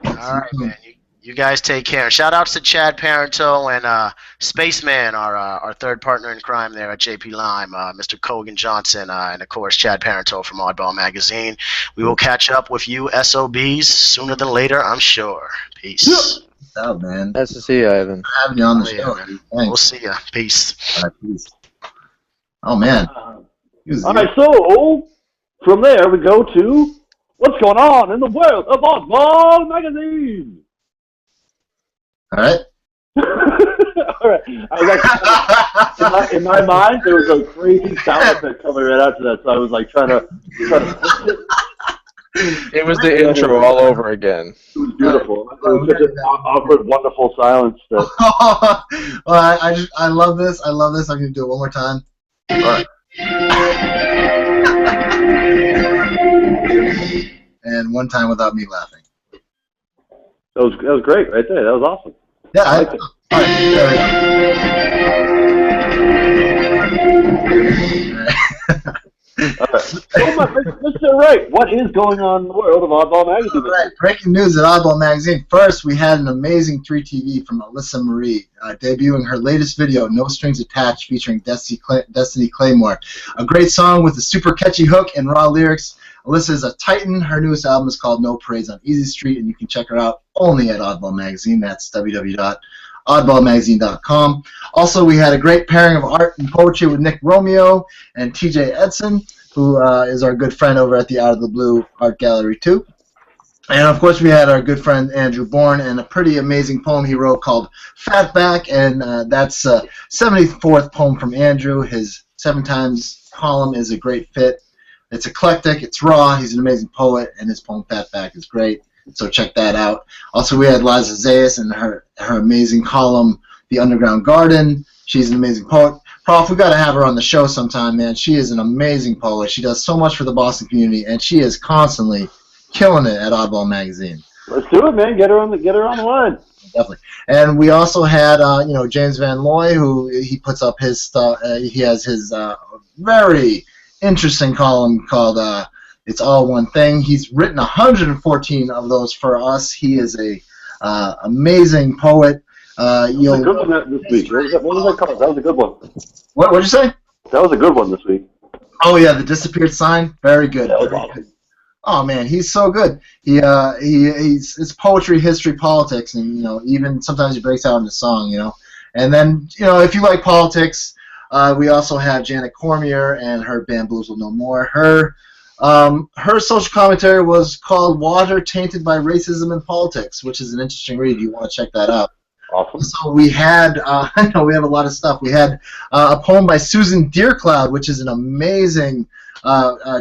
All right, man. You guys take care. Shout outs to Chad Parento and Spaceman, our third partner in crime there at JP Lime, Mr. Cogan Johnson, and of course Chad Parento from Oddball Magazine. We will catch up with you SOBs sooner than later, I'm sure. Peace.
What's up, man?
Nice to see you, Ivan.
For having you on the show.
Man.
Thanks.
We'll see ya. Peace.
All right, peace. Oh, man.
All right, so from there we go to what's going on in the world of Oddball Magazine.
All right.
All right. In my mind, there was a crazy sound effect coming right after that, so I was like trying to push it.
It was the intro all over again.
It was beautiful. It was such an awkward, wonderful silence. That...
Well, I love this. I love this. I'm going to do it one more time. All right. And one time without me laughing.
That was great right there. That was awesome.
Yeah,
I liked it.
All right, there we go. All right.
Mr. Wright, what is going on in the world of Oddball Magazine?
All right, breaking news at Oddball Magazine. First, we had an amazing 3TV from Alyssa Marie, debuting her latest video, No Strings Attached, featuring Destiny Claymore. A great song with a super catchy hook and raw lyrics. Alyssa is a titan. Her newest album is called No Parades on Easy Street, and you can check her out only at Oddball Magazine. That's www.oddballmagazine.com. Also, we had a great pairing of art and poetry with Nick Romeo and TJ Edson, who is our good friend over at the Out of the Blue Art Gallery, too. And, of course, we had our good friend Andrew Bourne and a pretty amazing poem he wrote called Fatback, and that's 74th poem from Andrew. His 7 times column is a great fit. It's eclectic, it's raw, he's an amazing poet, and his poem Fatback is great, so check that out. Also, we had Liza Zayas and her amazing column, The Underground Garden. She's an amazing poet. Prof, we got to have her on the show sometime, man. She is an amazing poet. She does so much for the Boston community, and she is constantly killing it at Oddball Magazine.
Let's do it, man. Get her on the line.
Definitely. And we also had, James Van Looy, who he puts up his stuff. He has his very interesting column called It's All One Thing. He's written 114 of those for us. He is a amazing poet.
That was a good one this week. What was that called? That was a good one.
What'd you say?
That was a good one this week.
Oh yeah, The Disappeared Sign. Very good.
That was
Very
awesome.
good. Oh man, he's so good. It's poetry, history, politics, and even sometimes he breaks out into song. And then if you like politics, we also have Janet Cormier and her Bamboozle No More. Her social commentary was called Water Tainted by Racism and Politics, which is an interesting read. You want to check that out.
Awesome.
So we had, I know we have a lot of stuff. We had a poem by Susan Deercloud, which is an amazing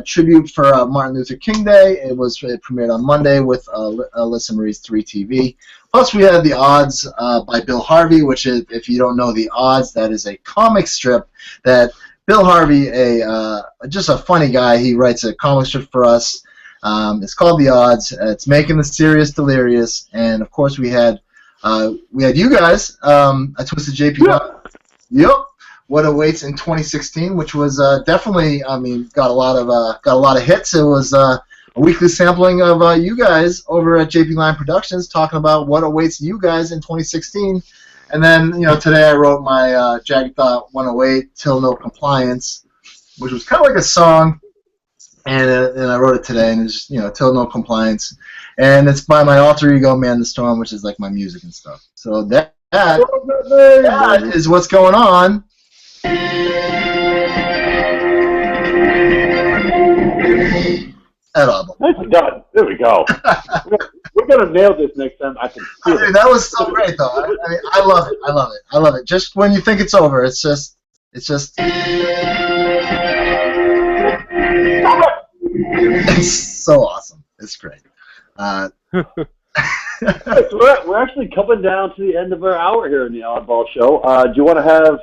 tribute for Martin Luther King Day. It premiered on Monday with Alyssa Marie's 3TV. Plus, we had The Odds by Bill Harvey, which is, if you don't know The Odds, that is a comic strip that Bill Harvey, just a funny guy, he writes a comic strip for us. It's called The Odds. It's making the serious delirious. And, of course, we had you guys, I Twisted JP. Yep. What Awaits in 2016, which was definitely, got a lot of hits. It was a weekly sampling of you guys over at JP Line Productions, talking about what awaits you guys in 2016. And then, today I wrote my Jagged Thought 108, Till No Compliance, which was kind of like a song, and I wrote it today, and it's just, Till No Compliance. And it's by my alter ego, Man the Storm, which is like my music and stuff. So that That is what's going on. At Oddball.
Nicely done. There we go. We're gonna nail this next time. I can feel it.
That was so great, though. I mean, I love it. I love it. I love it. Just when you think it's over, it's just. It's so awesome. It's great.
So we're actually coming down to the end of our hour here in the Oddball Show. Do you want to have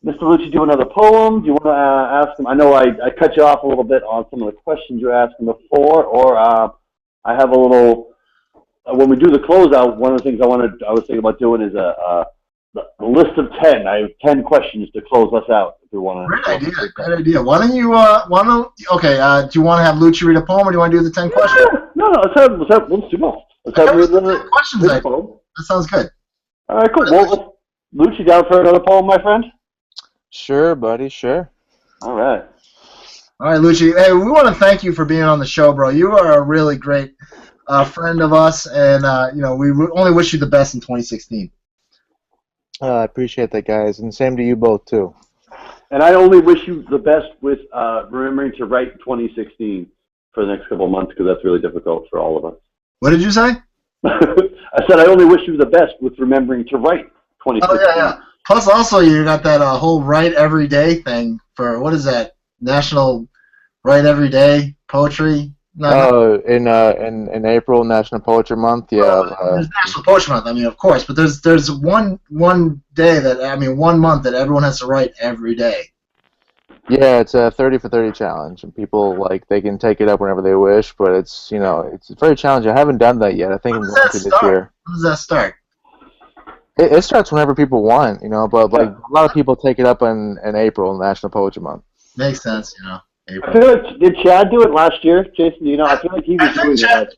Mr. Lucci do another poem? Do you want to ask him? I know I cut you off a little bit on some of the questions you asked him before, or I have a little. When we do the closeout, one of the things I was thinking about doing is a list of 10. I have 10 questions to close us out. If we want to.
Great idea. Great idea. Why don't you? Okay. Do you want to have Lucci read a poem, or do you want to do the 10 questions?
No. Let's do both. Let's have
the 10 questions. That sounds good.
All right, cool. Well, Lucci, down for another poem, my friend?
Sure, buddy. Sure.
All right.
All right, Lucci. Hey, we want to thank you for being on the show, bro. You are a really great friend of us, and we only wish you the best in 2016.
I appreciate that, guys, and same to you both too.
And I only wish you the best with remembering to write 2016 for the next couple of months, because that's really difficult for all of us.
What did you say?
I said I only wish you the best with remembering to write 2016.
Oh, yeah. Plus, also, you got that whole Write Every Day thing for, what is that, National Write Every Day Poetry?
In April, National Poetry Month, yeah.
There's National Poetry Month, I mean, of course, but there's one day that, 1 month that everyone has to write every day.
Yeah, it's a 30 for 30 challenge, and people, they can take it up whenever they wish, but it's very challenging. I haven't done that yet. I think I'm going to this year.
When does that start?
It starts whenever people want, but a lot of people take it up in April, National Poetry Month.
Makes sense, April.
I feel like, did Chad do it last year, Jason? I feel like he was doing it.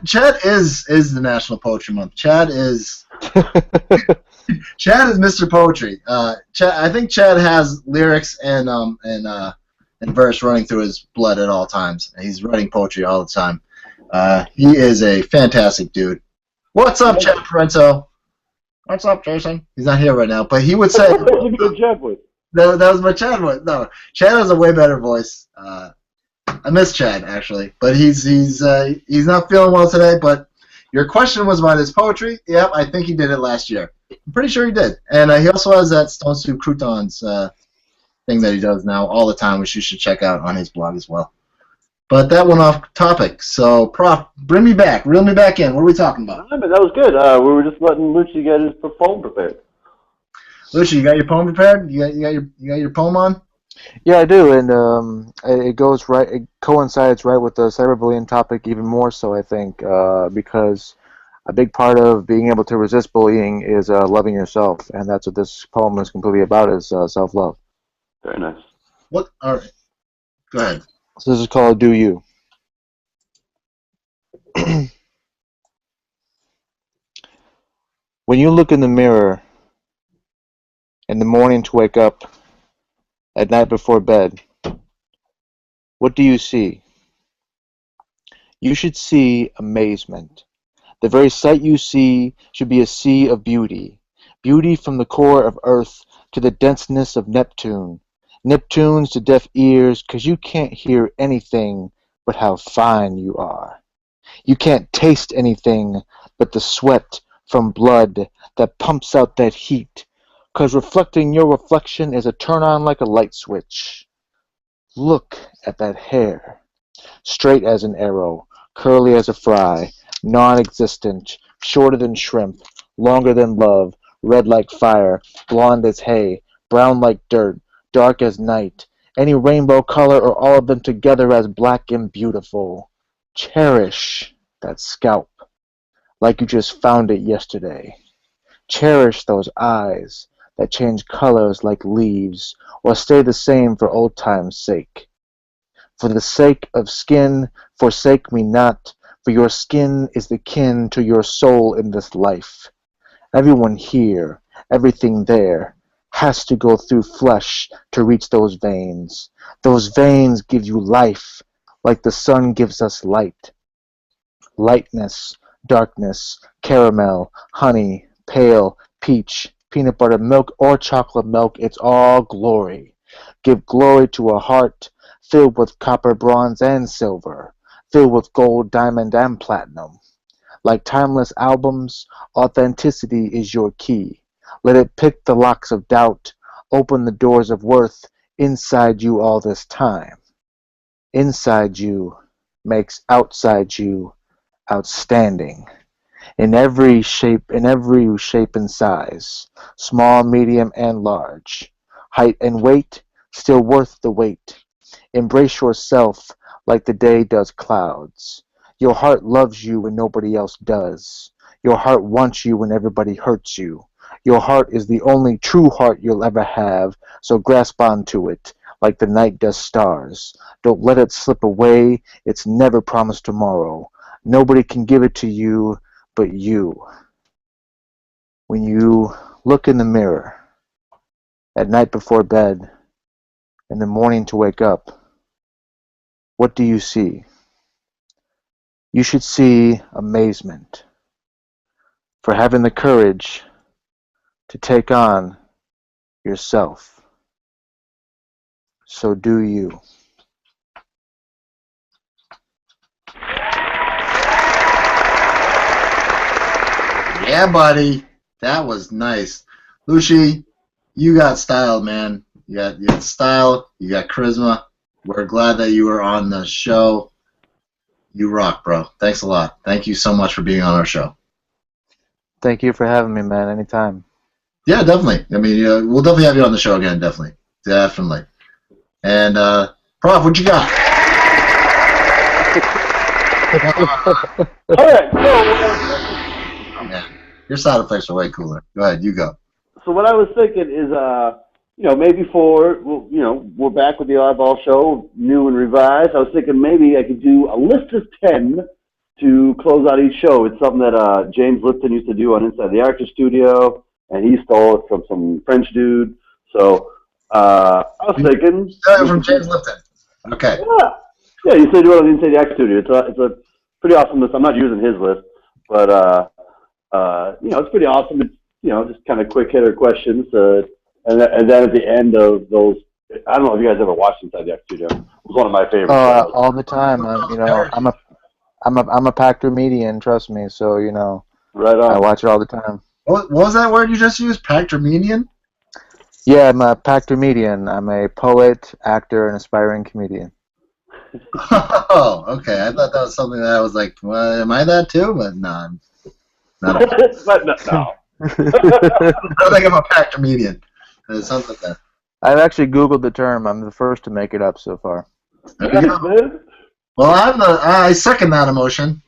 Chad is the National Poetry Month. Chad is Mr. Poetry. I think Chad has lyrics and verse running through his blood at all times. He's writing poetry all the time. He is a fantastic dude. What's up, Chad Parento? What's up, Jason? He's not here right now, but he would say.
That was a good Chad voice.
That was my Chad voice. No, Chad has a way better voice. I miss Chad, actually, but he's not feeling well today. But your question was about his poetry. Yep, I think he did it last year. I'm pretty sure he did. And he also has that Stone Soup Croutons thing that he does now all the time, which you should check out on his blog as well. But that went off topic. So, Prof, reel me back in. What are we talking about?
That was good. We were just letting Lucci get his poem prepared.
Lucci, you got your poem prepared? You got your poem on?
Yeah, I do, and it goes right. It coincides right with the cyberbullying topic even more so, I think, because a big part of being able to resist bullying is loving yourself, and that's what this poem is completely about: is self-love.
Very nice.
What? All right. Go ahead.
So this is called "Do You." When you look in the mirror in the morning to wake up, at night before bed, what do you see? You should see amazement. The very sight you see should be a sea of beauty. Beauty from the core of Earth to the denseness of Neptune. Neptune's to deaf ears, 'cause you can't hear anything but how fine you are. You can't taste anything but the sweat from blood that pumps out that heat, 'cause reflecting your reflection is a turn-on like a light switch. Look at that hair. Straight as an arrow, curly as a fry, non-existent, shorter than shrimp, longer than love, red like fire, blonde as hay, brown like dirt, dark as night, any rainbow color or all of them together as black and beautiful. Cherish that scalp like you just found it yesterday. Cherish those eyes that change colors like leaves or stay the same for old time's sake. For the sake of skin, forsake me not, for your skin is the kin to your soul in this life. Everyone here, everything there, has to go through flesh to reach those veins. Those veins give you life, like the sun gives us light. Lightness, darkness, caramel, honey, pale, peach, peanut butter milk, or chocolate milk, it's all glory. Give glory to a heart filled with copper, bronze, and silver, filled with gold, diamond, and platinum. Like timeless albums, authenticity is your key. Let it pick the locks of doubt, open the doors of worth inside you all this time. Inside you makes outside you outstanding. In every shape and size, small, medium, and large. Height and weight, still worth the wait. Embrace yourself like the day does clouds. Your heart loves you when nobody else does. Your heart wants you when everybody hurts you. Your heart is the only true heart you'll ever have, so grasp onto it like the night does stars. Don't let it slip away. It's never promised tomorrow. Nobody can give it to you but you. When you look in the mirror at night before bed, in the morning to wake up, what do you see? You should see amazement for having the courage to take on yourself. So do you.
Yeah, buddy. That was nice. L.U.C.I, you got style, man. You got style. You got charisma. We're glad that you were on the show. You rock, bro. Thanks a lot. Thank you so much for being on our show.
Thank you for having me, man. Anytime.
Yeah, definitely. I mean, we'll definitely have you on the show again. Definitely. Definitely. And, Prof, what you got?
All right.
Oh, man. Your sound effects are way cooler. Go ahead. You go.
So what I was thinking is, maybe we're back with the Oddball Show, new and revised. I was thinking maybe I could do a list of 10 to close out each show. It's something that James Lipton used to do on Inside the Actor Studio, and he stole it from some French dude. So I was thinking...
From James Lipton. Okay.
Yeah, you said do it on the Inside the Actor Studio. It's a pretty awesome list. I'm not using his list, but, it's pretty awesome. It's, just kind of quick hitter questions. And then at the end of those, I don't know if you guys ever watched Inside the Actor Studio. It was one of my favorites.
All the time. I'm a Packer median, trust me. So
right on.
I watch it all the time.
What was that word you just used? Pactromenian?
Yeah, I'm a Packer median. I'm a poet, actor, and aspiring comedian.
Oh, okay. I thought that was something that I was like, well, am I that too? But no.
No.
I don't think I'm a Pactromenian. It sounds like that.
I've actually Googled the term. I'm the first to make it up so far.
There you go. Well, I second that emotion.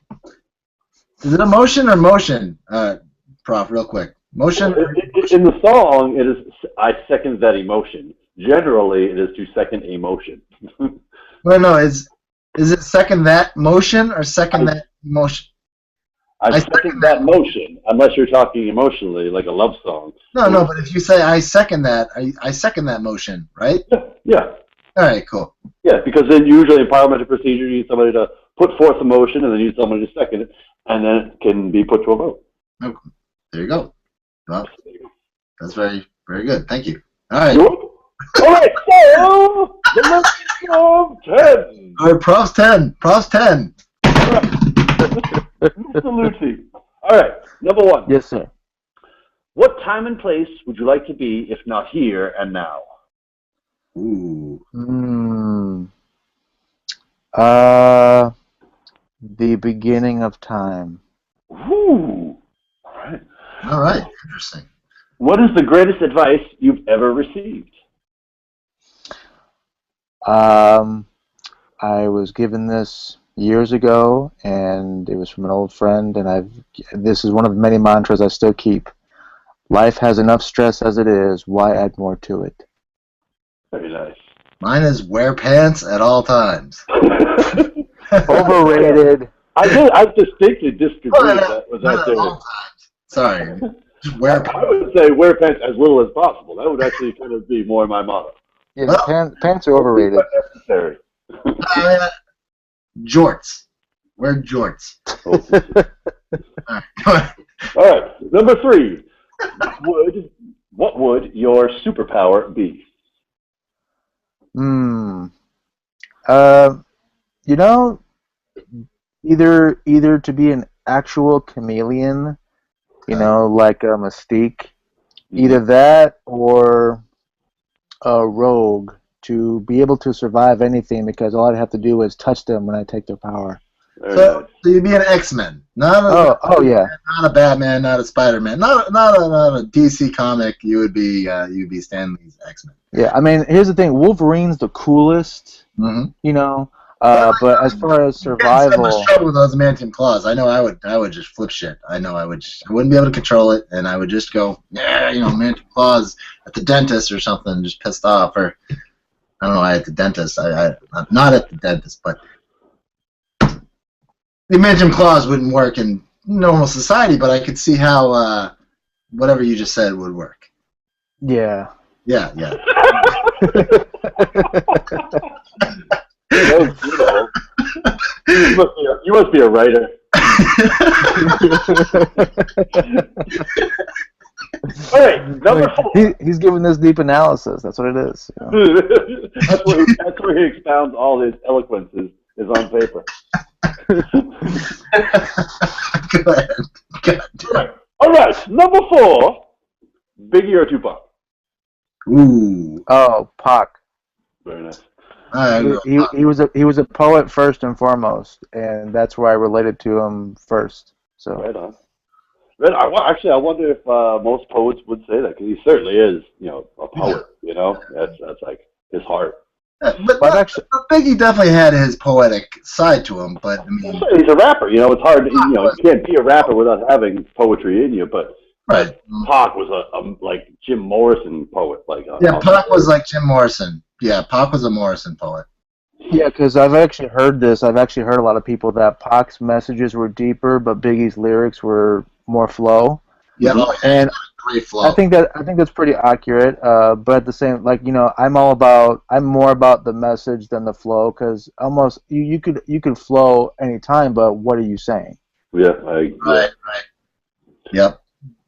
Is it emotion or motion, Prof? Real quick, motion.
In the song, it is. I second that emotion. Generally, it is to second emotion.
Well, no, is it second that motion or second that emotion?
I second that motion, unless you're talking emotionally, like a love song.
No, but if you say I second that, I second that motion, right?
Yeah.
All right, cool.
Yeah, because then usually in parliamentary procedure, you need somebody to put forth a motion, and then you need somebody to second it, and then it can be put to a vote.
Okay. There you go. Well, that's very, very good. Thank you. All right.
All right, so the list of 10.
All right, Prof's 10. Prof's 10.
Mr. L.U.C.I. All right, number 1.
Yes, sir.
What time and place would you like to be if not here and now?
Ooh.
The beginning of time.
Ooh.
All right. Interesting.
What is the greatest advice you've ever received?
I was given this years ago, and it was from an old friend, and this is one of the many mantras I still keep. Life has enough stress as it is. Why add more to it?
Very nice.
Mine is wear pants at all times.
Overrated.
I distinctly disagree with that theory.
All times. Sorry. Just wear pants.
I would say wear pants as little as possible. That would actually kind of be more my motto.
Yeah, pants are overrated.
Necessary.
Jorts. Wear jorts.
All right, number 3. superpower be?
You know, either to be an actual chameleon, you know, like a Mystique, either that or a rogue to be able to survive anything because all I'd have to do is touch them when I take their power.
So you'd be an X-Men, not a Batman, not a Spider-Man, not a DC comic. You'd be Stan Lee's X-Men.
Yeah, I mean, here's the thing: Wolverine's the coolest, you know. But as far as survival,
much trouble with those adamantium claws. I know I would just flip shit. I know I wouldn't be able to control it, and I would just go, adamantium claws at the dentist or something, just pissed off, or I don't know, at the dentist. I not at the dentist, but the adamantium claws wouldn't work in normal society. But I could see how whatever you just said would work.
Yeah.
Yeah.
You must be a writer. All right, number 4.
He's giving this deep analysis. That's what it is. You know?
that's where he expounds all his eloquence is on paper.
Go ahead.
All right, number 4. Biggie or Tupac?
Ooh.
Oh, Pac.
Very nice.
He was a poet first and foremost, and that's where I related to him first. So
right on. Actually, I wonder if most poets would say that, because he certainly is, a poet. That's like his heart.
But Biggie definitely had his poetic side to him. But I mean,
he's a rapper. It's hard. You can't be a rapper without having poetry in you. But
right.
Pac was a like Jim Morrison poet.
Pac was like Jim Morrison. Yeah, Pac was a Morrison poet.
Yeah, because I've actually heard this. I've actually heard a lot of people that Pac's messages were deeper, but Biggie's lyrics were more flow.
Yeah,
and
great flow.
I think that's pretty accurate. But at the same, I'm more about the message than the flow, because almost you could flow anytime, but what are you saying?
Yeah,
right. Yep.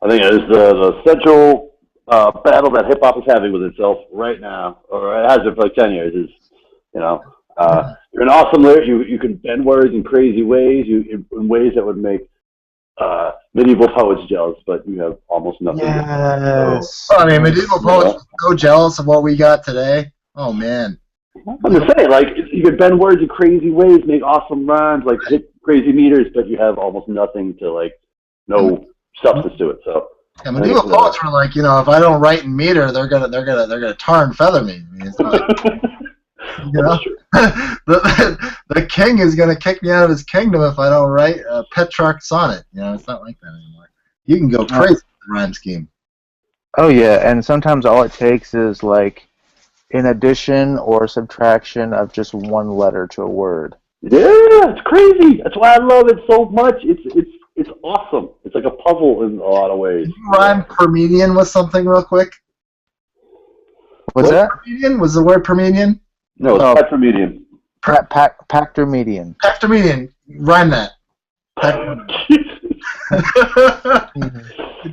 I think it is the central battle that hip hop is having with itself right now, or it has been for like 10 years. Is you're an awesome lyric. You can bend words in crazy ways. In ways that would make medieval poets jealous, but you have almost nothing.
Yes.
I mean, medieval poets are so jealous of what we got today. Oh man.
I'm just saying, you can bend words in crazy ways, make awesome rhymes, hit crazy meters, but you have almost nothing to no substance to it. So.
Yeah, medieval poets were like, if I don't write in meter, they're gonna tar and feather me. I mean, it's not, the king is gonna kick me out of his kingdom if I don't write a Petrarch sonnet. It's not like that anymore. You can go crazy with the rhyme scheme.
Oh yeah, and sometimes all it takes is an addition or subtraction of just one letter to a word.
Yeah, it's crazy. That's why I love it so much. It's awesome. It's like a puzzle in a lot of ways.
Can you rhyme Parmenion with something real quick?
What's that?
Parmenion? Was the word Parmenion?
No, it's Pactor-median.
Pactor-median.
Pactor-median. Rhyme that.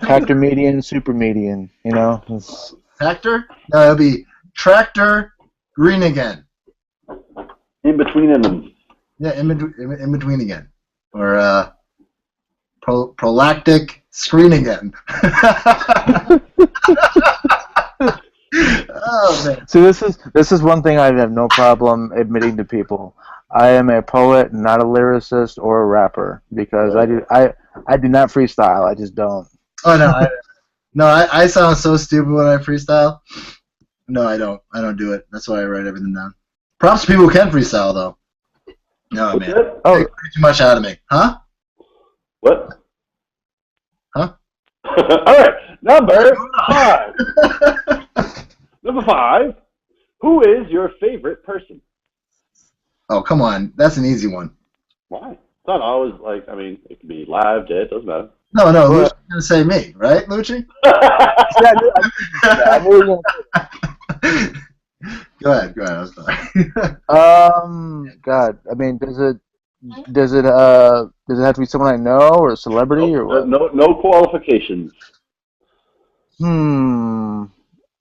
Pactor-median, super-median,
Pactor? No, it'll be tractor green again.
In between them.
Yeah, in between again. Or prolactic screen again. Oh man.
See, this is one thing I have no problem admitting to people. I am a poet, not a lyricist or a rapper, because I do not freestyle. I just don't.
Oh no, I sound so stupid when I freestyle. No, I don't. I don't do it. That's why I write everything down. Props to people who can freestyle though. No man.
Oh,
too much out of me, huh?
What?
Huh?
All right, number 5. Number 5. Who is your favorite person?
Oh, come on. That's an easy one.
Why? It's not always it can be live, dead, doesn't matter.
No, Lucci's going to say me, right, Lucci? Go ahead. I'm sorry.
God, does it have to be someone I know or a celebrity or what?
No qualifications.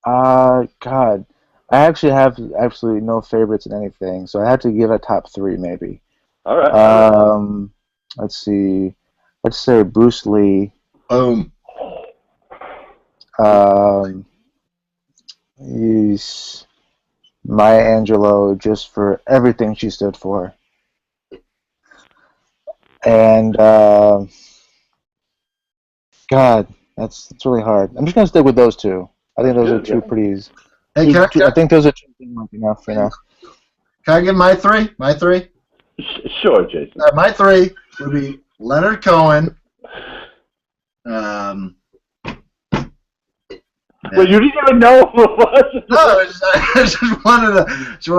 God, I actually have absolutely no favorites in anything, so I had to give a top three maybe.
All right.
Let's see. Let's say Bruce Lee.
Boom.
He's Maya Angelou just for everything she stood for. And God, that's really hard. I'm just gonna stick with those two. I think those are two pretty.
Hey,
I think those are two enough for now.
Can I give my three? My three?
Sure, Jason.
My three would be Leonard Cohen.
Well, you didn't even know who it was.
No, I just wanted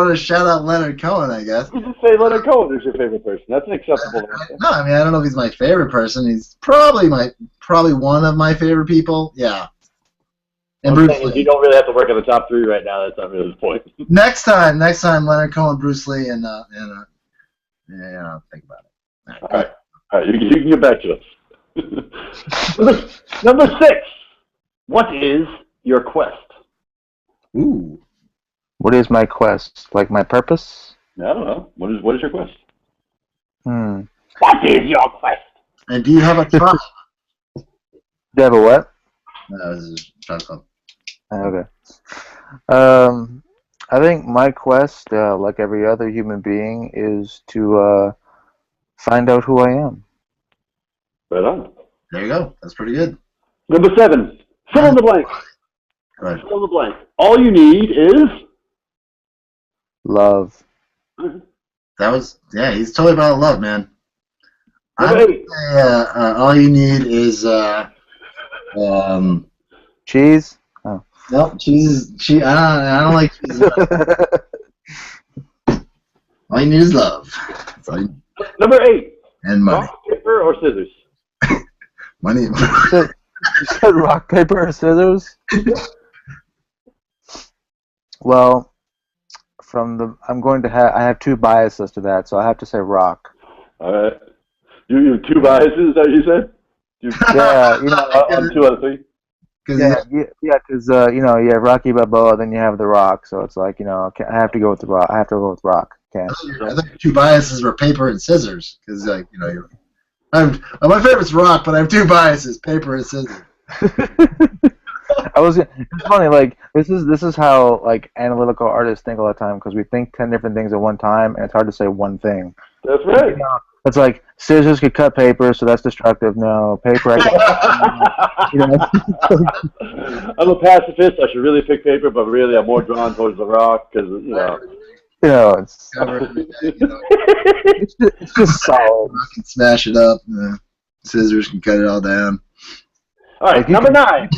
to shout out Leonard Cohen, I guess.
You just say Leonard Cohen is your favorite person. That's an acceptable answer.
No, I mean, I don't know if he's my favorite person. He's probably one of my favorite people. Yeah. And Bruce Lee.
You don't really have to work on the top three right now. That's not really the point.
Next time, Leonard Cohen, Bruce Lee, and I'll think about it.
All right. You can get back to us. Number 6. What is your quest?
Ooh.
What is my quest? Like my purpose?
I don't know. What is your quest?
What
is your quest?
And do you have a tribe?
Do you have a what?
No, this is Tribe Club.
Okay. I think my quest, like every other human being, is to find out who I am.
Right on.
There you go. That's pretty good.
Number 7. Fill in the blank.
Right.
Fill in the blank. All you need is
Love.
He's totally about love, man.
Number 8.
All you need is
Cheese? Oh.
nope, cheese. I don't like cheese. All you need is love. That's all you need.
Number 8.
And money.
Rock, paper, or scissors?
Money.
You said rock, paper, or scissors? Well, I have two biases to that, so I have to say rock.
All right. You have two biases, is that what you said?
Yeah,
on 2 out of 3?
because you have Rocky Balboa, then you have The Rock, so it's like I have to go with The Rock. I have to go with Rock. Okay.
I thought your two biases were paper and scissors, because my favorite's Rock, but I have two biases: paper and scissors.
It's funny, like this is how like analytical artists think all the time, because we think 10 different things at one time, and it's hard to say one thing.
That's right.
It's like scissors could cut paper, so that's destructive. No, paper. I'm
a pacifist. I should really pick paper, but really I'm more drawn towards The Rock because
it's just solid.
Rock can smash it up. Scissors can cut it all down.
All right, number 9.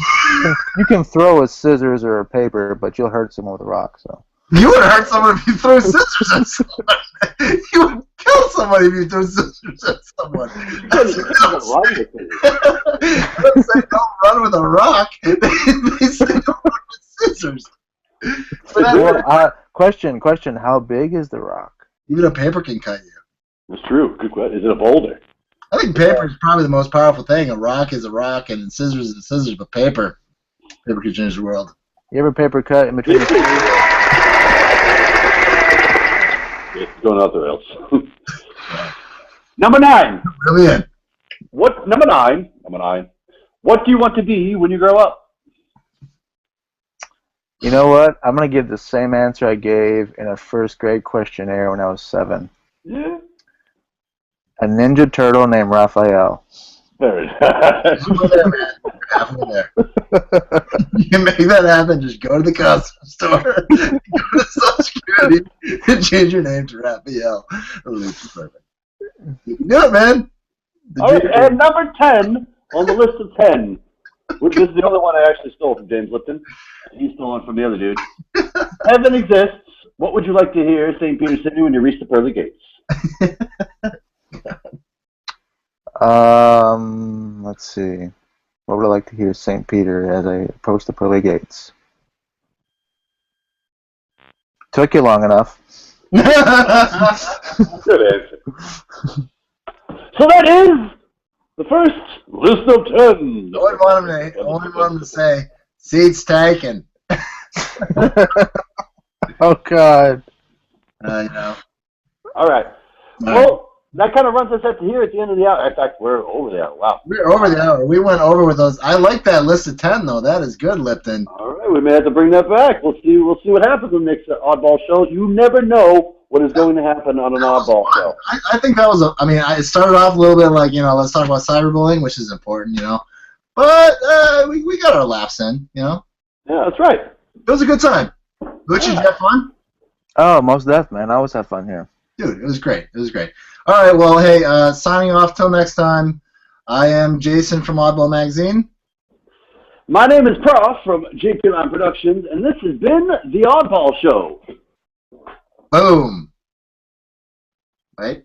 You can throw a scissors or a paper, but you'll hurt someone with a rock. So
you would hurt someone if you threw scissors at someone. You would kill somebody if you threw scissors at someone. Don't say don't run with a rock. They say don't run with scissors.
Question: how big is the rock?
Even a paper can cut you.
That's true. Good question. Is it a boulder?
I think paper is probably the most powerful thing. A rock is a rock, and scissors is scissors, but paper can change the world.
You ever paper cut in between the
It's going out the rails. Number 9.
Really in.
Number 9. What do you want to be when you grow up?
You know what? I'm going to give the same answer I gave in a first grade questionnaire when I was 7.
Yeah.
A Ninja Turtle named Raphael.
Very
Halfway there, man. Halfway there. You can make that happen. Just go to the costume store, go to Social Security, and change your name to Raphael. It'll be perfect. You can do it, man.
All right, and number 10 on the list of 10. Which is the only one I actually stole from James Lipton. He stole one from the other dude. Heaven exists. What would you like to hear St. Peter City when you reach the pearly gates?
Let's see. What would I like to hear St. Peter as I approach the pearly gates? Took you long enough.
Good answer. So that is the first list of 10.
I only want him to say, seats taken.
Oh God.
You know.
All right.
All right.
Well, that kind of runs us up to here at the end of the hour. In fact, we're over the hour. Wow.
We're over the hour. We went over with those. I like that list of 10 though. That is good, Lipton.
All right, we may have to bring that back. We'll see. We'll see what happens in the next Oddball show. You never know what is going to happen on an Oddball show.
I think that was I mean, it started off a little bit like, let's talk about cyberbullying, which is important, But we got our laughs in,
Yeah, that's right.
It was a good time. Gucci, did you have fun?
Oh, most def, man. I always have fun here.
Dude, it was great. It was great. All right, well, hey, signing off till next time. I am Jason from Oddball Magazine.
My name is Prof from JP Line Productions, and this has been The Oddball Show.
Boom. Right?